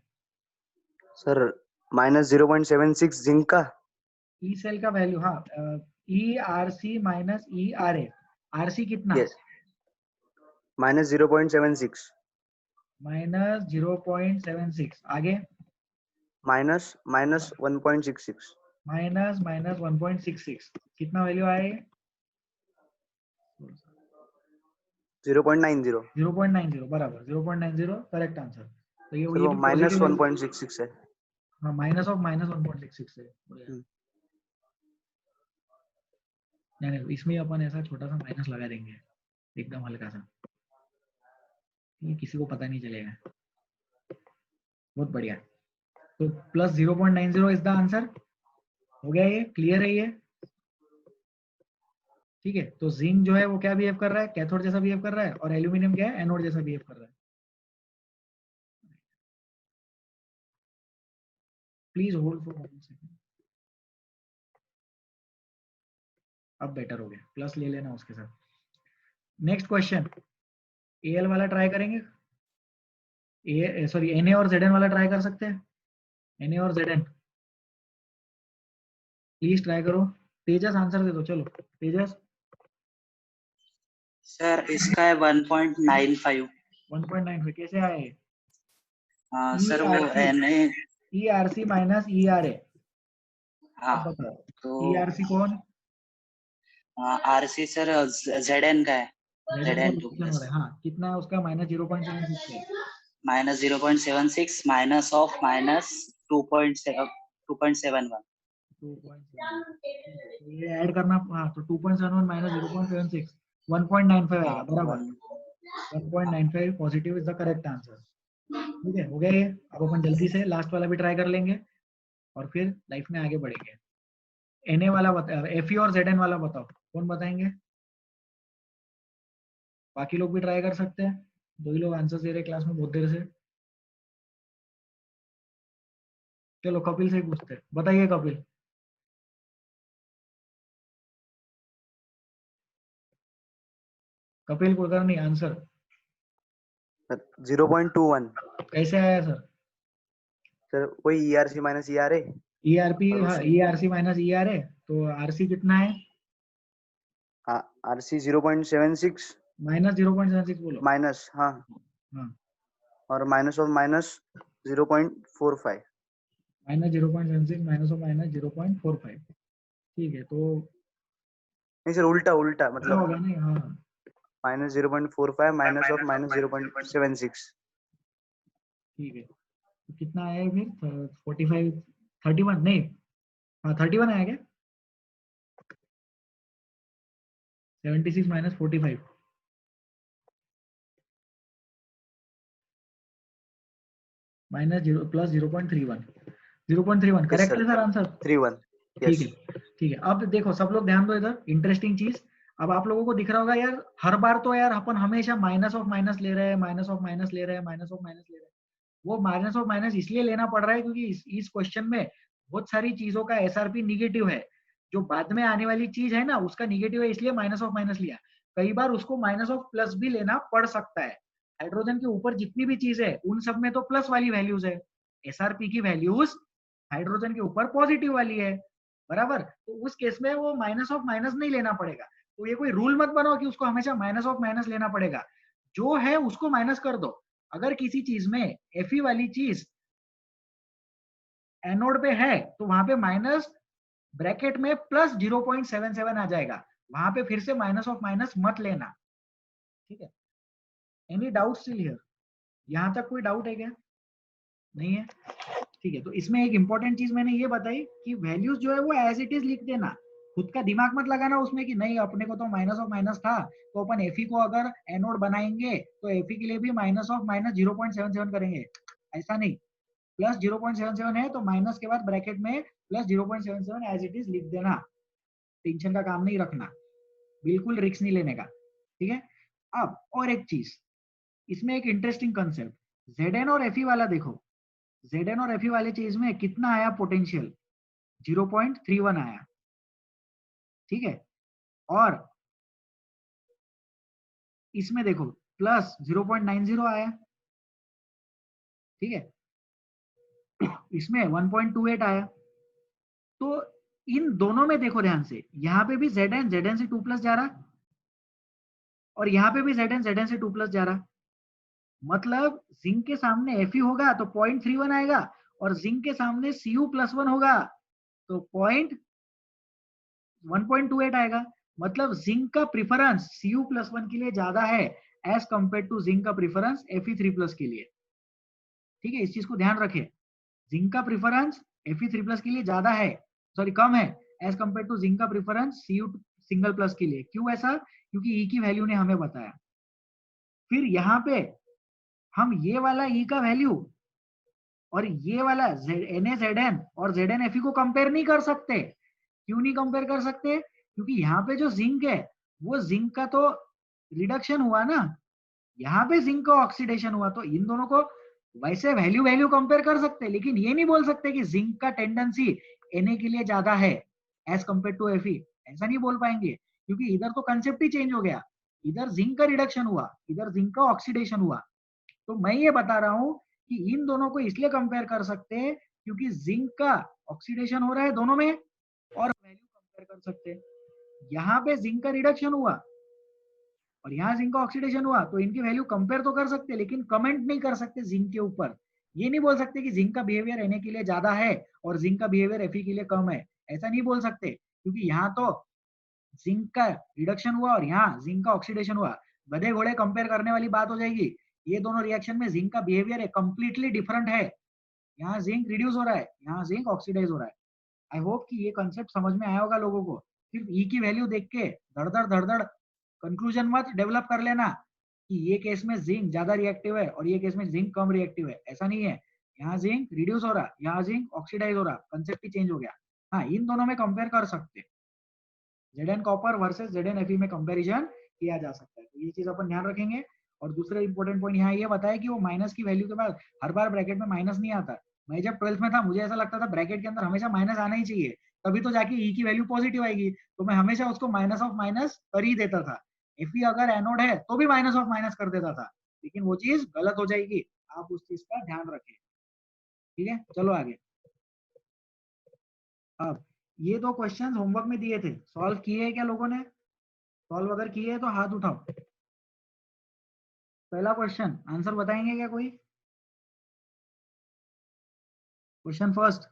सर -0.76 जिंक का। ई सेल का वैल्यू, हाँ, E R C minus E R A, R C कितना? यस -0.76 माइनस 0.76, आगे -1.66 माइनस 1.66, कितना वैल्यू आए? 0.90 0.90, बराबर 0.90 करेक्ट आंसर। तो ये सर वो भी पॉजिटिव वैल्यू, -1.66 है। हाँ माइनस ऑफ -1.66 है। नहीं, इसमें अपन ऐसा छोटा सा माइनस लगा देंगे, एकदम हल्का सा, ये किसी को पता नहीं चलेगा। बहुत बढ़िया, तो प्लस 0.90 इज द आंसर। हो गया, ये क्लियर है ये? ठीक है, तो जिंक जो है वो क्या बिहेव कर रहा है, कैथोड जैसा बिहेव कर रहा है, और एल्यूमिनियम क्या है, एनोड जैसा बिहेव कर रहा है। Please hold for 1 second. अब बेटर हो गया, प्लस ले लेना उसके साथ। नेक्स्ट क्वेश्चन, एल वाला ट्राई करेंगे, ए सॉरी एन और जेड वाला ट्राई कर सकते हैं। एन और जेड प्लीज ट्राई करो। तेजस आंसर दे दो, चलो तेजस। सर इसका है 1.95। 1.95 कैसे आए? हाँ सर वो Na, E R C minus E R A. हाँ अब बताओ, तो ई आर सी कौन? RC सर Zn का है, Zn2 प्लस हाँ, कितना है उसका? -0.76 है। -0.76 माइनस ऑफ -2.71। 2.7, ये ऐड करना, हाँ, तो 2.71 माइनस 0.76 1.95 आएगा, बराबर 1.95 positive is the correct answer. ठीक है, हो गया ये। अब अपन जल्दी से लास्ट वाला भी ट्राई कर लेंगे और फिर लाइफ में आगे बढ़ेंगे। Na वाला बता, Fe और Zn वाला बताओ, कौन बताएंगे? बाकी लोग भी ट्राई कर सकते हैं, 2 ही लोग आंसर दे रहे क्लास में बहुत देर से। चलो कपिल से ही पूछते हैं, बताइए कपिल। कपिल कुलकर्णी आंसर 0.21 कैसे आया सर? सर वही ERC माइनस ERA ERP, और हाँ, उसी ERC माइनस ERA, तो RC कितना है? RC 0.76 माइनस 0.76 बोलो। माइनस, हाँ, हाँ, और minus of minus 0.45। Minus 0.76 minus of minus 0.45। ठीक है, तो नहीं सर, उल्टा उल्टा क्या मतलब होगा नहीं, हाँ -0.45 माइनस ऑफ -0.76। ठीक है, तो कितना आया फिर? 45, 31 नहीं, हाँ 31 आया क्या? 76 minus 45, minus 0 plus 0.31, 0.31 yes correct sir, है सर आंसर। 31। ठीक यस है, ठीक है। अब देखो सब लोग ध्यान दो इधर, इंटरेस्टिंग चीज। अब आप लोगों को दिख रहा होगा यार, हर बार तो यार अपन हमेशा माइनस ऑफ माइनस ले रहे हैं, माइनस ऑफ माइनस ले रहे हैं, माइनस ऑफ माइनस ले रहे हैं। वो माइनस ऑफ माइनस इसलिए लेना पड़ रहा है क्योंकि इस क्वेश्चन में बहुत सारी चीजों का एसआरपी निगेटिव है। जो बाद में आने वाली चीज है ना उसका निगेटिव है, इसलिए माइनस ऑफ माइनस लिया। कई बार उसको माइनस ऑफ प्लस भी लेना पड़ सकता है। हाइड्रोजन के ऊपर जितनी भी चीज है उन सब में तो प्लस वाली वैल्यूज है, एसआरपी की वैल्यूज हाइड्रोजन के ऊपर पॉजिटिव वाली है। बराबर। तो उस केस में वो माइनस ऑफ माइनस नहीं लेना पड़ेगा। तो ये कोई रूल मत बनाओ कि उसको हमेशा माइनस ऑफ माइनस लेना पड़ेगा, जो है उसको माइनस कर दो। अगर किसी चीज में Fe वाली चीज एनोड पे है तो वहां पे माइनस ब्रैकेट में प्लस 0.77 आ जाएगा, वहां पे फिर से माइनस ऑफ माइनस मत लेना, ठीक है। Any doubt still here? यहां तक कोई डाउट है क्या? नहीं है, ठीक है। तो इसमें एक इंपॉर्टेंट चीज मैंने ये बताई कि वैल्यूज जो है वो एज इट इज लिख देना, खुद का दिमाग मत लगाना उसमें कि नहीं अपने को तो माइनस ऑफ माइनस था तो अपन Fe को अगर एनोड बनाएंगे तो Fe के लिए भी माइनस ऑफ माइनस 0.77 करेंगे, ऐसा नहीं। प्लस 0.77 है तो माइनस के बाद ब्रैकेट में प्लस 0.77 एज इट इज लिख देना, टेंशन का काम नहीं रखना, बिल्कुल रिस्क नहीं लेने का, ठीक है। अब और एक चीज, इसमें एक इंटरेस्टिंग कंसेप्ट, Zn और Fe वाला देखो, Zn और Fe वाले चीज में कितना आया पोटेंशियल, 0.31 आया, ठीक है। और इसमें देखो प्लस 0.90 आया, ठीक है। इसमें 1.28 आया। तो इन दोनों में देखो ध्यान से, यहाँ पे भी Zn से 2 प्लस जा रहा और यहाँ पे भी Zn से 2 प्लस जा रहा, मतलब जिंक के सामने Fe होगा तो 0.31 आएगा और जिंक के सामने Cu+1 होगा तो 1.28 आएगा। मतलब जिंक का प्रिफरेंस Cu+1 के लिए ज्यादा है एज कंपेयर टू जिंक का प्रिफरेंस Fe3+ के लिए, ठीक है। इस चीज को ध्यान रखें, जिंक का प्रिफरेंस Fe3+ के लिए ज्यादा है, सॉरी कम है एज कंपेयर टू जिंक का प्रिफरेंस Cu++ के लिए। क्यों ऐसा? क्योंकि E की वैल्यू ने हमें बताया। फिर यहाँ पे हम ये वाला E का वैल्यू और ये वाला NaZn और ZnFe को कंपेयर नहीं कर सकते। क्यों नहीं कंपेयर कर सकते? क्योंकि यहाँ पे जो जिंक है वो जिंक का तो रिडक्शन हुआ ना, यहाँ पे जिंक का ऑक्सीडेशन हुआ, तो इन दोनों को वैसे वैल्यू वैल्यू कंपेयर कर सकते हैं, लेकिन ये नहीं बोल सकते कि जिंक का टेंडेंसी Na के लिए ज्यादा है एज कंपेयर टू Fe, ऐसा नहीं बोल पाएंगे क्योंकि इधर तो कंसेप्ट ही चेंज हो गया, इधर जिंक का रिडक्शन हुआ, इधर जिंक का ऑक्सीडेशन हुआ। तो मैं ये बता रहा हूं कि इन दोनों को इसलिए कंपेयर कर सकते हैं क्योंकि जिंक का ऑक्सीडेशन हो रहा है दोनों में और वैल्यू कंपेयर कर सकते हैं। यहाँ पे जिंक का रिडक्शन हुआ और यहाँ जिंक का ऑक्सीडेशन हुआ, तो इनकी वैल्यू कंपेयर तो कर सकते लेकिन कमेंट नहीं कर सकते जिंक के ऊपर। ये नहीं बोल सकते कि जिंक का बिहेवियर Na के लिए ज्यादा है और जिंक का बिहेवियर Fe के लिए कम है, ऐसा नहीं बोल सकते क्योंकि यहाँ तो जिंक का रिडक्शन हुआ और यहाँ जिंक का ऑक्सीडेशन हुआ। गधे घोड़े कंपेयर करने वाली बात हो जाएगी। ये दोनों रिएक्शन में जिंक का बिहेवियर है कंप्लीटली डिफरेंट है, यहाँ जिंक रिड्यूस हो रहा है, यहाँ जिंक ऑक्सीडाइज हो रहा है। आई होप कि ये कंसेप्ट समझ में आया होगा लोगों को। सिर्फ ई की वैल्यू देख के धड़ कंक्लूजन मत डेवलप कर लेना कि ये केस में जिंक ज्यादा रिएक्टिव है और ये केस में जिंक कम रिएक्टिव है, ऐसा नहीं है। यहाँ जिंक रिड्यूस हो रहा, यहाँ जिंक ऑक्सीडाइज हो रहा, कंसेप्ट ही चेंज हो गया। हाँ, इन दोनों में कंपेयर कर सकते हैं, Zn copper versus Zn Fe में कंपैरिजन किया जा सकता है, तो ये चीज अपन ध्यान रखेंगे। और दूसरा इंपॉर्टेंट पॉइंट यहाँ ये बताया कि वो माइनस की वैल्यू के बाद हर बार ब्रैकेट में माइनस नहीं आता। मैं जब 12th में था मुझे ऐसा लगता था ब्रैकेट के अंदर हमेशा माइनस आना ही चाहिए, तभी तो जाके E की वैल्यू पॉजिटिव आएगी, तो मैं हमेशा उसको माइनस ऑफ माइनस कर ही देता था। Fe अगर एनोड है तो भी माइनस ऑफ माइनस कर देता था, लेकिन वो चीज गलत हो जाएगी, आप उस चीज का ध्यान रखें, ठीक है। चलो आगे। अब ये दो क्वेश्चन होमवर्क में दिए थे, सॉल्व किए हैं क्या लोगों ने? सॉल्व अगर किए तो हाथ उठाओ। पहला क्वेश्चन आंसर बताएंगे क्या कोई? क्वेश्चन फर्स्ट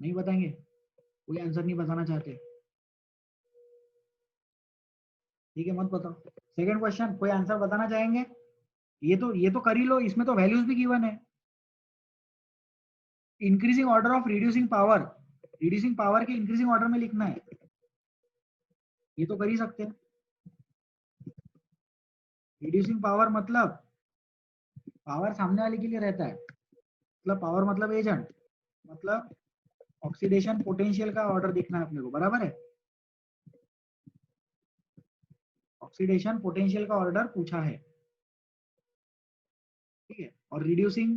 नहीं बताएंगे, कोई आंसर नहीं बताना चाहते, ठीक है मत बताओ। सेकंड क्वेश्चन कोई आंसर बताना चाहेंगे? ये तो कर ही लो, इसमें तो वैल्यूज भी गिवन है। Increasing order of reducing power के इंक्रीजिंग ऑर्डर में लिखना है, ये तो कर ही सकते हैं। रिड्यूसिंग पावर मतलब पावर सामने वाले के लिए रहता है, मतलब पावर मतलब एजेंट, मतलब ऑक्सीडेशन पोटेंशियल का ऑर्डर दिखना है अपने को, बराबर है। ऑक्सीडेशन पोटेंशियल का ऑर्डर पूछा है, ठीक है। और रिड्यूसिंग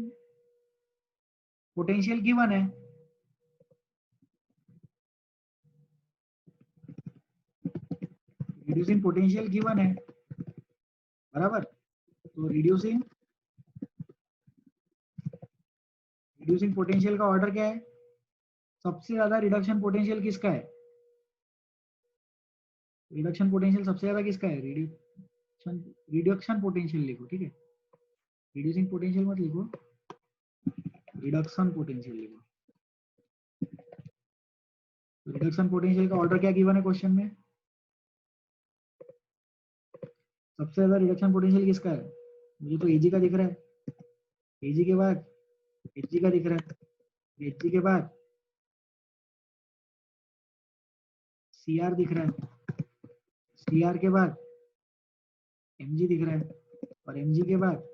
पोटेंशियल गिवन है, रिड्यूसिंग पोटेंशियल गिवन है, बराबर। तो रिड्यूसिंग रिड्यूसिंग पोटेंशियल का ऑर्डर क्या है? सबसे ज्यादा रिडक्शन पोटेंशियल किसका है? रिडक्शन पोटेंशियल सबसे ज्यादा किसका है? रिडक्शन पोटेंशियल लिखो, ठीक है, रिड्यूसिंग पोटेंशियल मत लिखो, रिडक्शन पोटेंशियल लिखो। रिडक्शन पोटेंशियल का ऑर्डर क्या गिवन है क्वेश्चन में? सबसे ज्यादा रिडक्शन पोटेंशियल किसका है? मुझे तो एजी का दिख रहा है, एजी के बाद एचजी का दिख रहा है, एचजी के बाद सीआर दिख रहा है, सीआर के बाद एमजी दिख रहा है, और एमजी के बाद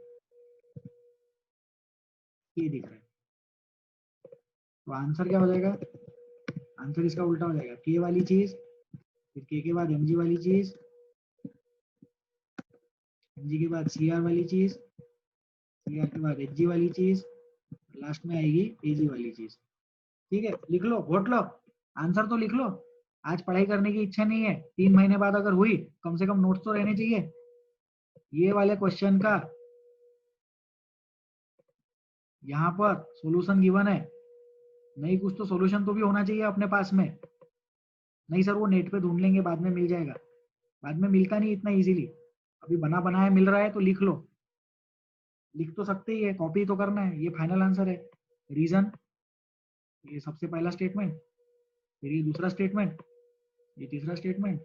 के दिख रहा है। तो आंसर क्या हो जाएगा? आंसर इसका उल्टा हो जाएगा, के वाली चीज, फिर के बाद एमजी वाली चीज, एमजी के बाद सीआर वाली चीज, सीआर के बाद एचजी वाली चीज, लास्ट में आएगी एजी वाली चीज। ठीक है, लिख लो, घोट लो, आंसर तो लिख लो। आज पढ़ाई करने की इच्छा नहीं है, 3 महीने बाद अगर हुई, कम से कम नोट्स तो रहने चाहिए। ये वाले क्वेश्चन का यहाँ पर सॉल्यूशन गिवन है, नहीं कुछ तो सॉल्यूशन तो भी होना चाहिए अपने पास में। नहीं सर वो नेट पे ढूंढ लेंगे, बाद में मिल जाएगा, बाद में मिलता नहीं इतना इजीली, अभी बना बनाया मिल रहा है तो लिख लो। लिख तो सकते ही है, कॉपी तो करना है। ये फाइनल आंसर है। रीजन, ये सबसे पहला स्टेटमेंट, फिर ये दूसरा स्टेटमेंट, ये तीसरा स्टेटमेंट,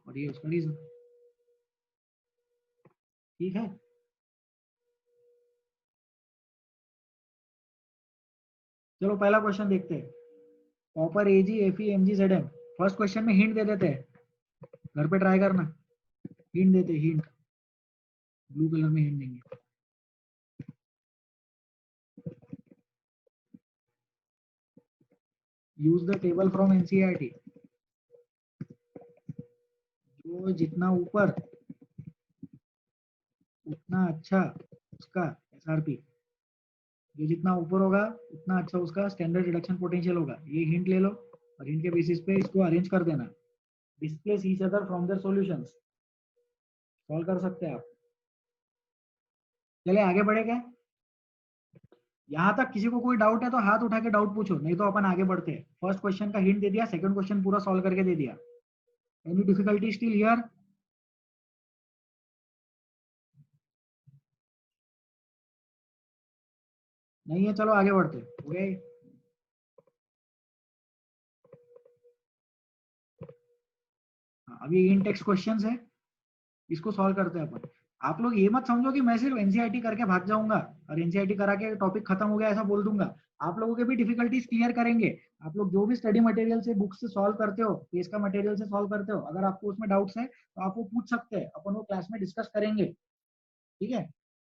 और ये उसका रीजन। ठीक है, चलो पहला क्वेश्चन देखते हैं। कॉपर एजी एफई एमजी जेडएम। फर्स्ट क्वेश्चन में हिंट दे देते हैं, घर पे ट्राई करना। हिंट देते, हिंट ब्लू कलर में हिंट देंगे। Use the table from NCERT. जो जितना ऊपर उतना अच्छा उसका एसआरपी, जो जितना ऊपर होगा उतना अच्छा उसका स्टैंडर्ड रिडक्शन पोटेंशियल होगा। ये हिंट ले लो और हिंट के बेसिस पे इसको अरेंज कर देना। Displace each other from there solutions. Solve कर सकते हैं आप। चलिए आगे बढ़े क्या? यहाँ तक किसी को कोई डाउट है तो हाथ उठा के डाउट पूछो, नहीं तो अपन आगे बढ़ते हैं। फर्स्ट क्वेश्चन का हिंट दे दिया, सेकंड क्वेश्चन पूरा सॉल्व करके दे दिया। Any difficulty still here? नहीं है, चलो आगे बढ़ते हैं। हो गया? अभी इन टेक्स्ट क्वेश्चंस है, इसको सॉल्व करते हैं अपन। आप लोग ये मत समझो कि मैं सिर्फ एनसीईआरटी करके भाग जाऊंगा और एनसीईआरटी करा के टॉपिक खत्म हो गया ऐसा बोल दूंगा। आप लोगों के भी डिफिकल्टीज क्लियर करेंगे। आप लोग जो भी स्टडी मटेरियल से, बुक से सॉल्व करते हो, पेज का मटेरियल से सॉल्व करते हो, अगर आपको उसमें डाउट्स है तो आप वो पूछ सकते हैं, अपन वो क्लास में डिस्कस करेंगे। ठीक है,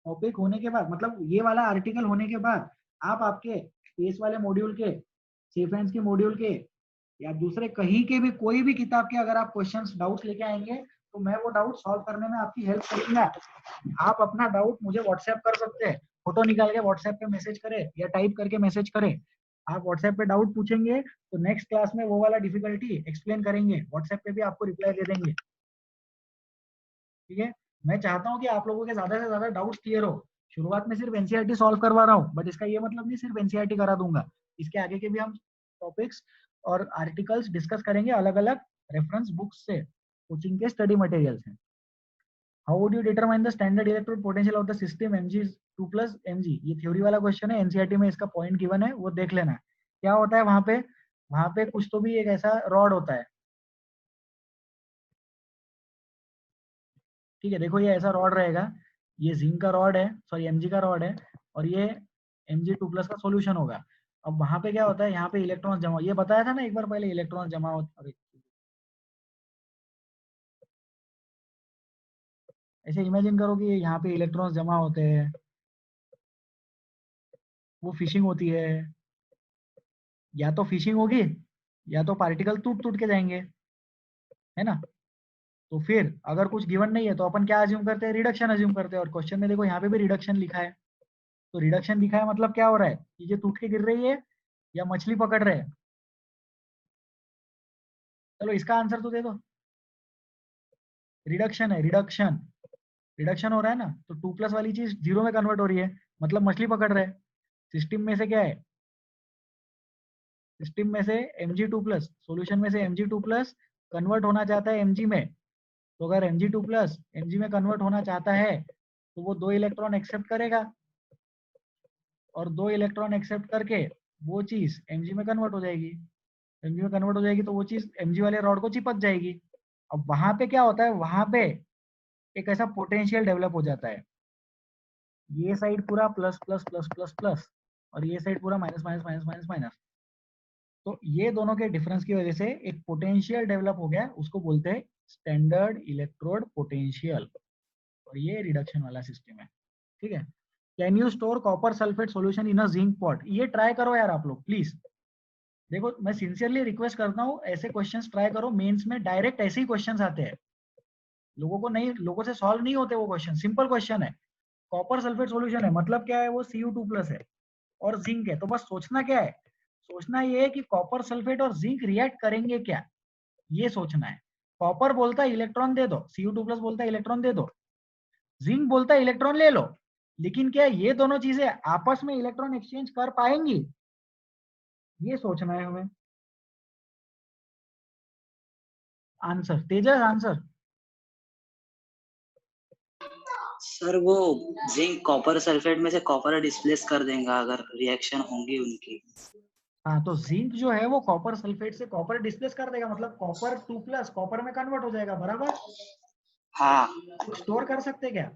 टॉपिक होने के बाद, मतलब ये वाला आर्टिकल होने के बाद आप आपके पेज वाले मॉड्यूल के, सेफेंस के मॉड्यूल के, या दूसरे कहीं के भी कोई भी किताब के अगर आप क्वेश्चंस डाउट्स लेके आएंगे तो मैं वो डाउट सॉल्व करने में आपकी हेल्प करूंगा। आप अपना डाउट मुझे व्हाट्सएप कर सकते हैं, फोटो निकाल के व्हाट्सएप पे मैसेज करें या टाइप करके मैसेज करें। आप व्हाट्सएप पे डाउट पूछेंगे तो नेक्स्ट क्लास में वो वाला डिफिकल्टी एक्सप्लेन करेंगे, व्हाट्सएप पे भी आपको रिप्लाई दे देंगे। ठीक है, मैं चाहता हूँ कि आप लोगों के ज्यादा से ज्यादा डाउट्स क्लियर हो। शुरुआत में सिर्फ एनसीईआरटी सॉल्व करवा रहा हूँ, बट इसका ये मतलब नहीं सिर्फ एनसीईआरटी करा दूंगा। इसके आगे के भी हम टॉपिक्स और आर्टिकल्स डिस्कस करेंगे अलग अलग रेफरेंस बुक्स से, कोचिंग के स्टडी मटेरियल्स हैं। How would you determine the standard electrode potential of the system Mg2 plus Mg? ये थ्योरी वाला क्वेश्चन है, एनसीईआरटी में इसका पॉइंट गिवन है, वो देख लेना। क्या होता है वहां पे कुछ तो भी एक ऐसा रॉड होता है। ठीक है, देखो ये ऐसा रॉड रहेगा, ये जिंक का रॉड है, सॉरी Mg का रॉड है, और ये Mg2 प्लस का सॉल्यूशन होगा। अब वहां पे क्या होता है, यहाँ पे इलेक्ट्रॉन जमा, ये बताया था ना एक बार पहले, इलेक्ट्रॉन जमा होता है। ऐसे इमेजिन करो कि यहाँ पे इलेक्ट्रॉन्स जमा होते हैं, वो फिशिंग होती है, या तो फिशिंग होगी या तो पार्टिकल टूट टूट के जाएंगे, है ना। तो फिर अगर कुछ गिवन नहीं है तो अपन क्या अज्यूम करते हैं? रिडक्शन अज्यूम करते हैं। और क्वेश्चन में देखो यहाँ पे भी रिडक्शन लिखा है, तो रिडक्शन लिखा है मतलब क्या हो रहा है? चीजें टूट के गिर रही है या मछली पकड़ रहे हैं? चलो इसका आंसर तो दे दो। रिडक्शन है, रिडक्शन, रिडक्शन हो रहा है ना, तो 2 प्लस वाली चीज 0 में कन्वर्ट हो रही है, मतलब मछली पकड़ रहे हैं। सिस्टम में से क्या है, सिस्टम में से Mg2+, सॉल्यूशन में से Mg2+ कन्वर्ट होना चाहता है Mg में, तो अगर Mg2+ Mg में कन्वर्ट होना चाहता है तो वो 2 इलेक्ट्रॉन एक्सेप्ट करेगा, और 2 इलेक्ट्रॉन एक्सेप्ट करके वो चीज Mg में कन्वर्ट हो जाएगी, Mg में कन्वर्ट हो जाएगी तो वो चीज Mg वाले रॉड को चिपक जाएगी। अब वहां पे क्या होता है, वहां पे एक ऐसा पोटेंशियल डेवलप हो जाता है, ये साइड पूरा plus plus plus plus plus और ये साइड पूरा minus minus minus minus minus, तो ये दोनों के डिफरेंस की वजह से एक पोटेंशियल डेवलप हो गया, उसको बोलते हैं स्टैंडर्ड इलेक्ट्रोड पोटेंशियल, और ये रिडक्शन वाला सिस्टम है। ठीक है, can you store copper sulphate solution in a zinc pot, ये ट्राई करो यार आप लोग प्लीज। देखो मैं सिंसियरली रिक्वेस्ट करता हूँ, ऐसे क्वेश्चंस ट्राई करो, मेंस में डायरेक्ट ऐसे ही क्वेश्चंस आते हैं, लोगों से सॉल्व नहीं होते वो क्वेश्चन, सिंपल क्वेश्चन है, कॉपर सल्फेट सॉल्यूशन है, मतलब क्या है, वो Cu2+ है और जिंक है, तो बस सोचना क्या है, सोचना ये है कि कॉपर सल्फेट और जिंक रिएक्ट करेंगे क्या, ये सोचना है। कॉपर बोलता है इलेक्ट्रॉन दे दो, Cu2+ बोलता है इलेक्ट्रॉन दे दो, जिंक बोलता है इलेक्ट्रॉन ले लो, लेकिन क्या ये दोनों चीजें आपस में इलेक्ट्रॉन एक्सचेंज कर पाएंगी, ये सोचना है हमें। आंसर तेजस, आंसर। सर वो जिंक कॉपर सल्फेट में से कॉपर डिस्प्लेस कर देगा अगर रिएक्शन होंगी उनकी। हाँ, तो जिंक जो है वो कॉपर सल्फेट से कॉपर डिस्प्लेस कर देगा, मतलब कॉपर 2+ कॉपर में कन्वर्ट हो जाएगा, बराबर। हाँ, स्टोर कर सकते क्या,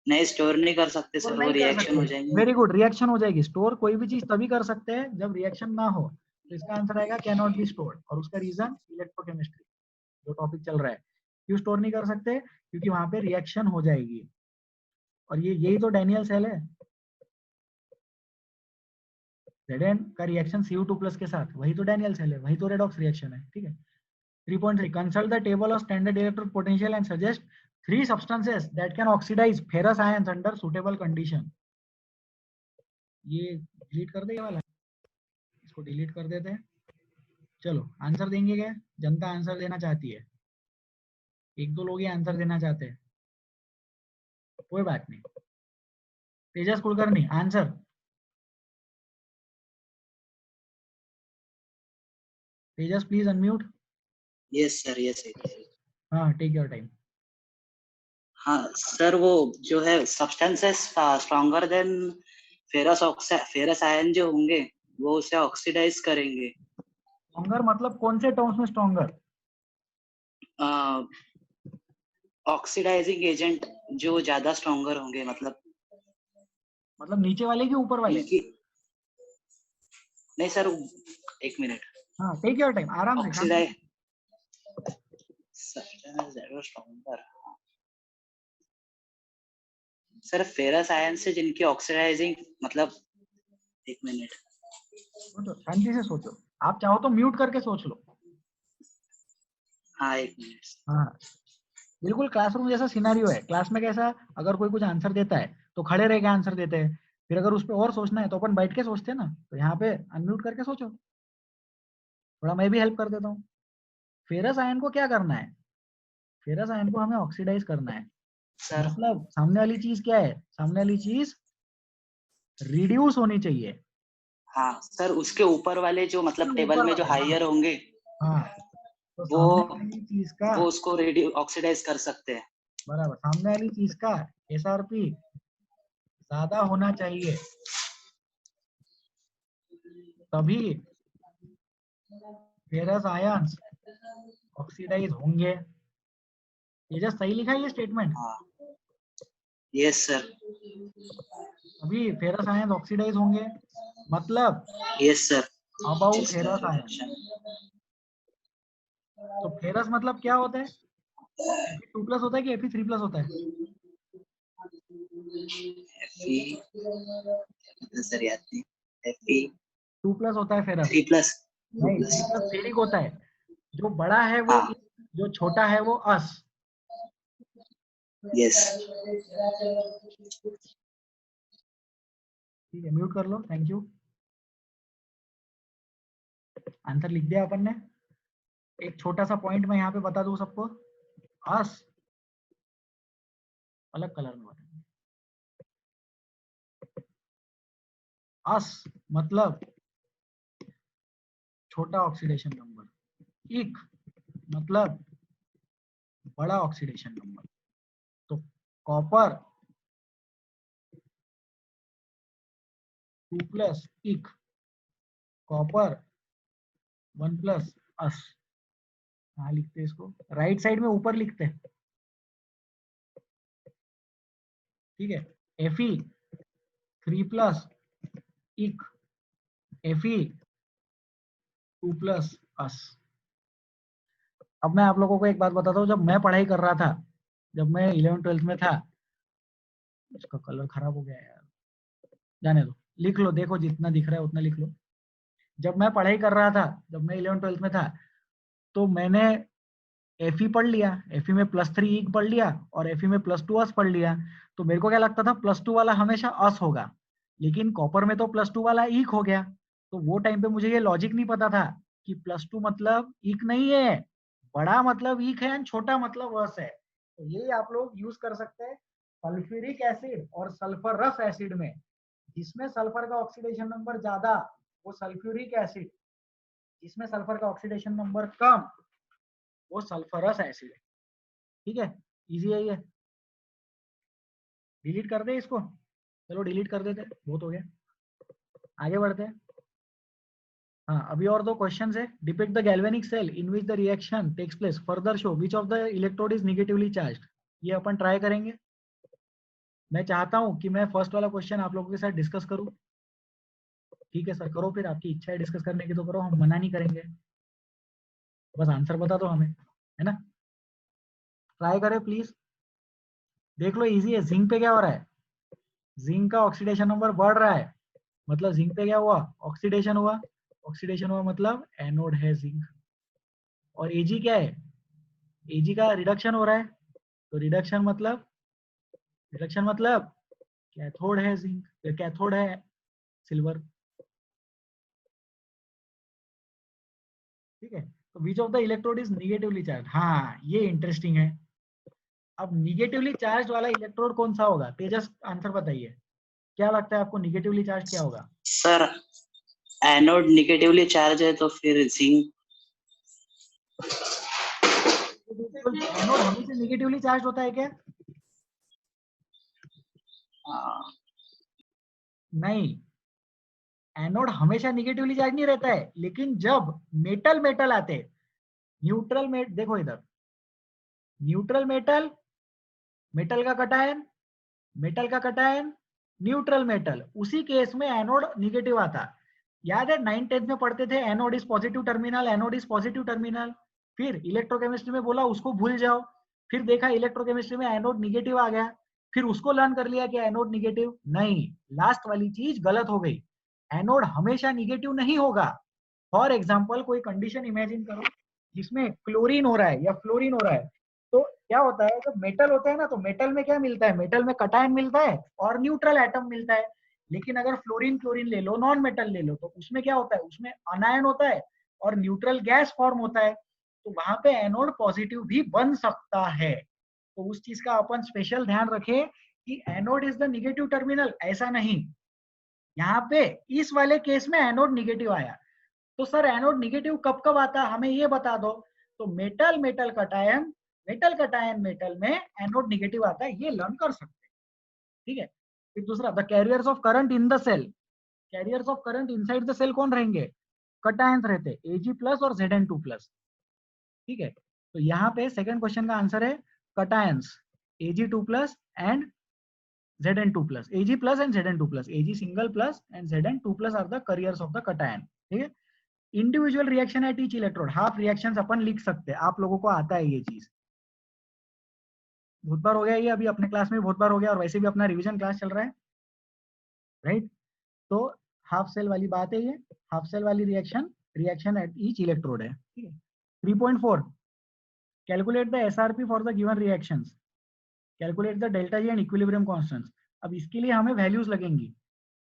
नहीं स्टोर नहीं कर सकते स्टोर सर, वो नहीं कर रिएक्शन हो सकते, जाएंगे। वेरी गुड, रिएक्शन हो जाएगी। स्टोर कोई भी चीज तभी कर सकते हैं जब रिएक्शन ना हो, तो इसका आंसर आएगा कैन नॉट बी स्टोर्ड, और उसका रीजन इलेक्ट्रोकेमिस्ट्री जो टॉपिक चल रहा है। क्यों स्टोर नहीं कर सकते, क्योंकि वहां पे रिएक्शन हो जाएगी, और ये यही तो डैनियल सेल है, Zn का रिएक्शन Cu2+ के साथ, वही तो डैनियल सेल है, वही तो रेडॉक्स रिएक्शन है। ठीक है, 3.3 consult the table of standard electrode potential and suggest 3 substances that can oxidize ferrous ions under suitable condition। ये डिलीट कर दे, ये वाला इसको डिलीट कर देते हैं। चलो आंसर देंगे क्या, जनता आंसर देना चाहती है, 1-2 लोग ही आंसर देना चाहते हैं, कोई बात नहीं। Tejas Kulkarni answer, Tejas please unmute. Yes sir, yes. हाँ, टेक योर टाइम। हाँ सर, वो जो है substances stronger than ferrous ion जो होंगे वो उसे ऑक्सीडाइज करेंगे। स्ट्रॉन्गर मतलब कौन से टर्म्स में स्ट्रॉन्गर, ऑक्सीडाइजिंग एजेंट जो ज्यादा स्ट्रॉन्गर होंगे, मतलब नीचे वाले के ऊपर वाले। उनकी। नहीं सर, एक मिनट। हाँ, टेक योर टाइम, आराम से, शांति से। स्ट्रॉन्गर सर, फेरस आयन से जिनकी ऑक्सीडाइजिंग, मतलब एक मिनट। सोचो, शांति से सोचो, आप चाहो तो म्यूट करके सोच लो। हाँ, एक मिनट। हाँ, बिल्कुल क्लासरूम जैसा सिनेरियो है। क्लास में कैसा, अगर कोई कुछ आंसर देता है तो खड़े रह के आंसर देते हैं, फिर अगर उस पर और सोचना है तो अपन बैठ के सोचते हैं ना, तो यहाँ पे अनम्यूट करके सोचो, थोड़ा मैं भी हेल्प कर देता हूँ। फेरस आयन को क्या करना है, फेरस आयन को हमें ऑक्सीडाइज करना है, सर मतलब सामने वाली चीज क्या है, सामने वाली चीज रिड्यूस होनी चाहिए। हाँ सर, उसके ऊपर वाले जो मतलब टेबल ऊपर में जो वाले, हाँ हाइयर होंगे हाँ, तो वो सामने वाली चीज का, वो उसको ऑक्सीडाइज कर सकते हैं। बराबर, सामने वाली चीज का SRP ज्यादा होना चाहिए, तभी फेरस आयंस ऑक्सीडाइज होंगे। ये जो सही लिखा है ये स्टेटमेंट, हाँ, यस सर, अभी फेरस आयंस ऑक्सीडाइज होंगे, मतलब yes sir. About ferrous ions. तो फेरस मतलब क्या होता है, Fe2+ होता है कि Fe3+ होता है, सर याद नहीं। Fe 2+ होता है फेरस, 3+। नहीं 3+ फेरिक होता है, जो बड़ा है वो हाँ, जो छोटा है वो अस। यस। ठीक है, म्यूट कर लो, थैंक यू। आंसर लिख दिया अपन ने। एक छोटा सा पॉइंट मैं यहाँ पे बता दूं सबको, अस अलग कलर में बता अस मतलब छोटा ऑक्सीडेशन नंबर, इक मतलब बड़ा ऑक्सीडेशन नंबर। तो कॉपर 2 प्लस इक, कॉपर 1 प्लस अस। कहाँ लिखते हैं इसको? राइट साइड में ऊपर लिखते हैं, ठीक है। Fe 3 प्लस इक, Fe 2 प्लस अस। अब मैं आप लोगों को एक बात बताता हूँ, जब मैं पढ़ाई कर रहा था, जब मैं 11th-12th में था, इसका कलर खराब हो गया यार, जाने दो, लिख लो, देखो जितना दिख रहा है उतना लिख लो। जब मैं पढ़ाई कर रहा था, जब मैं 11th-12th में था, तो मैंने Fe पढ़ लिया, Fe में +3 ईक पढ़ लिया और Fe में +2 अस पढ़ लिया। तो मेरे को क्या लगता था, +2 वाला हमेशा अस होगा, लेकिन कॉपर में तो +2 वाला ईक हो गया। तो वो टाइम पे मुझे ये लॉजिक नहीं पता था कि +2 मतलब ईक नहीं है, बड़ा मतलब ईक है एंड छोटा मतलब अस है। तो ये आप लोग यूज कर सकते हैं सल्फ्यूरिक एसिड और सल्फरस एसिड में। जिसमें सल्फर का ऑक्सीडेशन नंबर ज्यादा वो सल्फ्यूरिक एसिड, जिसमें सल्फर का ऑक्सीडेशन नंबर कम वो सल्फरस एसिड है। ठीक है, इजी है ये। डिलीट कर दे इसको, चलो डिलीट कर देते, बहुत हो गया, आगे बढ़ते हैं। हाँ, अभी और दो क्वेश्चन है। Depict the galvanic cell in which the reaction takes place, further show which of the electrode is negatively charged. ये अपन ट्राई करेंगे। मैं चाहता हूं कि मैं फर्स्ट वाला क्वेश्चन आप लोगों के साथ डिस्कस करूं। ठीक है सर, करो फिर, आपकी इच्छा है डिस्कस करने की तो करो, हम मना नहीं करेंगे, बस आंसर बता दो हमें, है ना। ट्राई करें प्लीज, देख लो, इजी है। जिंक पे क्या हो रहा है, जिंक का ऑक्सीडेशन नंबर बढ़ रहा है, मतलब जिंक पे क्या हुआ, ऑक्सीडेशन हुआ। ऑक्सीडेशन हुआ मतलब एनोड है जिंक। और एजी क्या है, एजी का रिडक्शन हो रहा है, तो रिडक्शन मतलब कैथोड है जिंक, कैथोड है सिल्वर। ठीक है, तो विच of the electrode is negatively charge. हाँ, ये इंटरेस्टिंग है। अब निगेटिवली चार्ज वाला इलेक्ट्रोड कौन सा होगा, तेजस आंसर बताइए, क्या लगता है आपको निगेटिवली चार्ज क्या होगा? सर एनोड निगेटिवली चार्ज है तो फिर जिंक। एनोड हमेशा निगेटिवली चार्ज होता है क्या? नहीं, एनोड हमेशा निगेटिवली चार्ज नहीं रहता है, लेकिन जब मेटल मेटल आते हैं, न्यूट्रल में देखो इधर, न्यूट्रल मेटल, मेटल का कटायन, मेटल का कटायन, न्यूट्रल मेटल, उसी केस में एनोड निगेटिव आता। याद है 9th-10th में पढ़ते थे anode is positive terminal, anode is positive terminal. फिर इलेक्ट्रोकेमिस्ट्री में बोला उसको भूल जाओ, फिर देखा इलेक्ट्रोकेमिस्ट्री में एनोड निगेटिव आ गया, फिर उसको लर्न कर लिया कि एनोड निगेटिव नहीं। लास्ट वाली चीज गलत हो गई, एनोड हमेशा निगेटिव नहीं होगा। फॉर एग्जाम्पल कोई कंडीशन इमेजिन करो जिसमें क्लोरीन हो रहा है या फ्लोरीन हो रहा है, तो क्या होता है, जब मेटल होता है ना, तो मेटल में क्या मिलता है, मेटल में कटायन मिलता है और न्यूट्रल एटम मिलता है। लेकिन अगर फ्लोरीन क्लोरीन ले लो, नॉन मेटल ले लो, तो उसमें क्या होता है, उसमें अनायन होता है और न्यूट्रल गैस फॉर्म होता है। तो वहां पे एनोड पॉजिटिव भी बन सकता है। तो उस चीज का अपन स्पेशल ध्यान रखें कि anode is the negative terminal, ऐसा नहीं। यहाँ पे इस वाले केस में एनोड निगेटिव आया, तो सर एनोड निगेटिव कब कब आता है हमें ये बता दो। तो metal metal cation, metal cation metal में एनोड निगेटिव आता है, ये लर्न कर सकते हैं। ठीक है, फिर दूसरा, the carriers of current in the cell, carriers of current inside the cell कौन रहेंगे, कटायंस रहते, Ag प्लस और Zn2 प्लस। ठीक है, तो यहाँ पे सेकंड क्वेश्चन का आंसर है cations, Ag2 plus and Zn2 plus, Ag plus and Zn2 plus, Ag single plus and Zn2 plus are the carriers of the cation. ठीक है, individual reaction at each electrode, half reactions अपन लिख सकते हैं, आप लोगों को आता है ये चीज, बहुत बार हो गया ये, अभी अपने क्लास में बहुत बार हो गया, और वैसे भी अपना रिवीजन क्लास चल रहा है, राइट। तो हाफ सेल वाली बात है ये, हाफ सेल वाली reaction, reaction at each electrode है। ठीक है, 3.4, calculate the SRP for the given reactions, calculate the delta G and equilibrium constants. अब इसके लिए हमें वैल्यूज लगेंगी,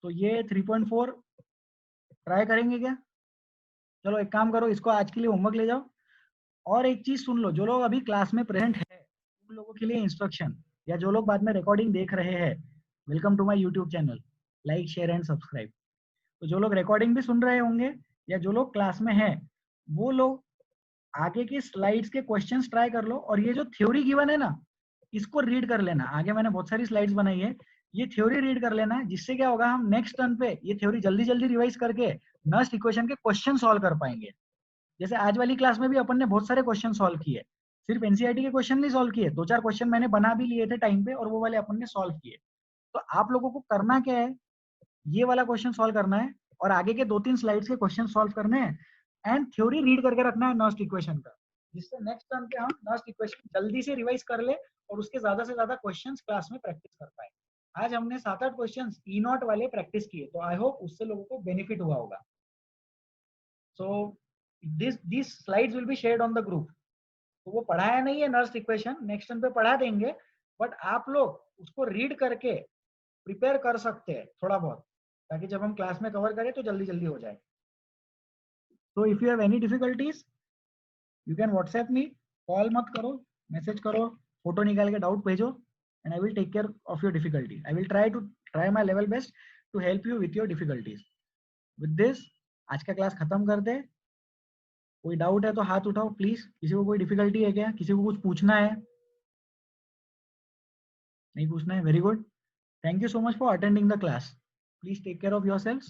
तो ये 3.4 ट्राई करेंगे क्या? चलो एक काम करो, इसको आज के लिए होमवर्क ले जाओ। और एक चीज सुन लो, जो लोग अभी क्लास में प्रेजेंट है उन लोगों के लिए इंस्ट्रक्शन, या जो लोग बाद में रिकॉर्डिंग देख रहे हैं, welcome to my YouTube channel, like share and subscribe. तो जो लोग रिकॉर्डिंग भी सुन रहे होंगे या जो लोग क्लास में हैं, वो लोग आगे की स्लाइड्स के क्वेश्चंस ट्राई कर लो, और ये जो थ्योरी गिवन है ना, इसको रीड कर लेना। आगे मैंने बहुत सारी स्लाइड्स बनाई है, ये थ्योरी रीड कर लेना, जिससे क्या होगा, हम नेक्स्ट टर्न पे ये थ्योरी जल्दी जल्दी रिवाइज करके नस्ट इक्वेशन के क्वेश्चन सॉल्व कर पाएंगे। जैसे आज वाली क्लास में भी अपन ने बहुत सारे क्वेश्चन सॉल्व किए, सिर्फ एनसीईआरटी के क्वेश्चन नहीं सॉल्व किए, 2-4 क्वेश्चन मैंने बना भी लिए थे टाइम पे, और वो वाले अपन ने सॉल्व किए। तो आप लोगों को करना क्या है, ये वाला क्वेश्चन सॉल्व करना है, और आगे के 2-3 स्लाइड्स के क्वेश्चन सॉल्व करने हैं, एंड थ्योरी रीड करके रखना है नस्ट इक्वेशन का, जिससे नेक्स्ट टर्म पे हम नस्ट इक्वेशन जल्दी से रिवाइज कर ले और उसके ज्यादा से ज्यादा क्वेश्चंस क्लास में प्रैक्टिस कर पाए। आज हमने 7-8 क्वेश्चंस ई नॉट वाले प्रैक्टिस किए, तो आई होप उससे लोगों को बेनिफिट हुआ होगा। So this slides will be shared on the group. तो वो पढ़ाया नहीं है नस्ट इक्वेशन, नेक्स्ट टर्म पे पढ़ा देंगे, बट आप लोग उसको रीड करके प्रिपेयर कर सकते हैं थोड़ा बहुत, ताकि जब हम क्लास में कवर करें तो जल्दी जल्दी हो जाए। तो if you have any difficulties you can WhatsApp me, call मत करो, मैसेज करो, फोटो निकाल के डाउट भेजो, and I will take care of your difficulty. I will try my level best to help you with your difficulties. With this आज का क्लास खत्म कर दे। कोई डाउट है तो हाथ उठाओ प्लीज। किसी को कोई डिफिकल्टी है क्या? किसी को कुछ पूछना है? नहीं पूछना है? Very good. Thank you so much for attending the class. Please take care of yourselves.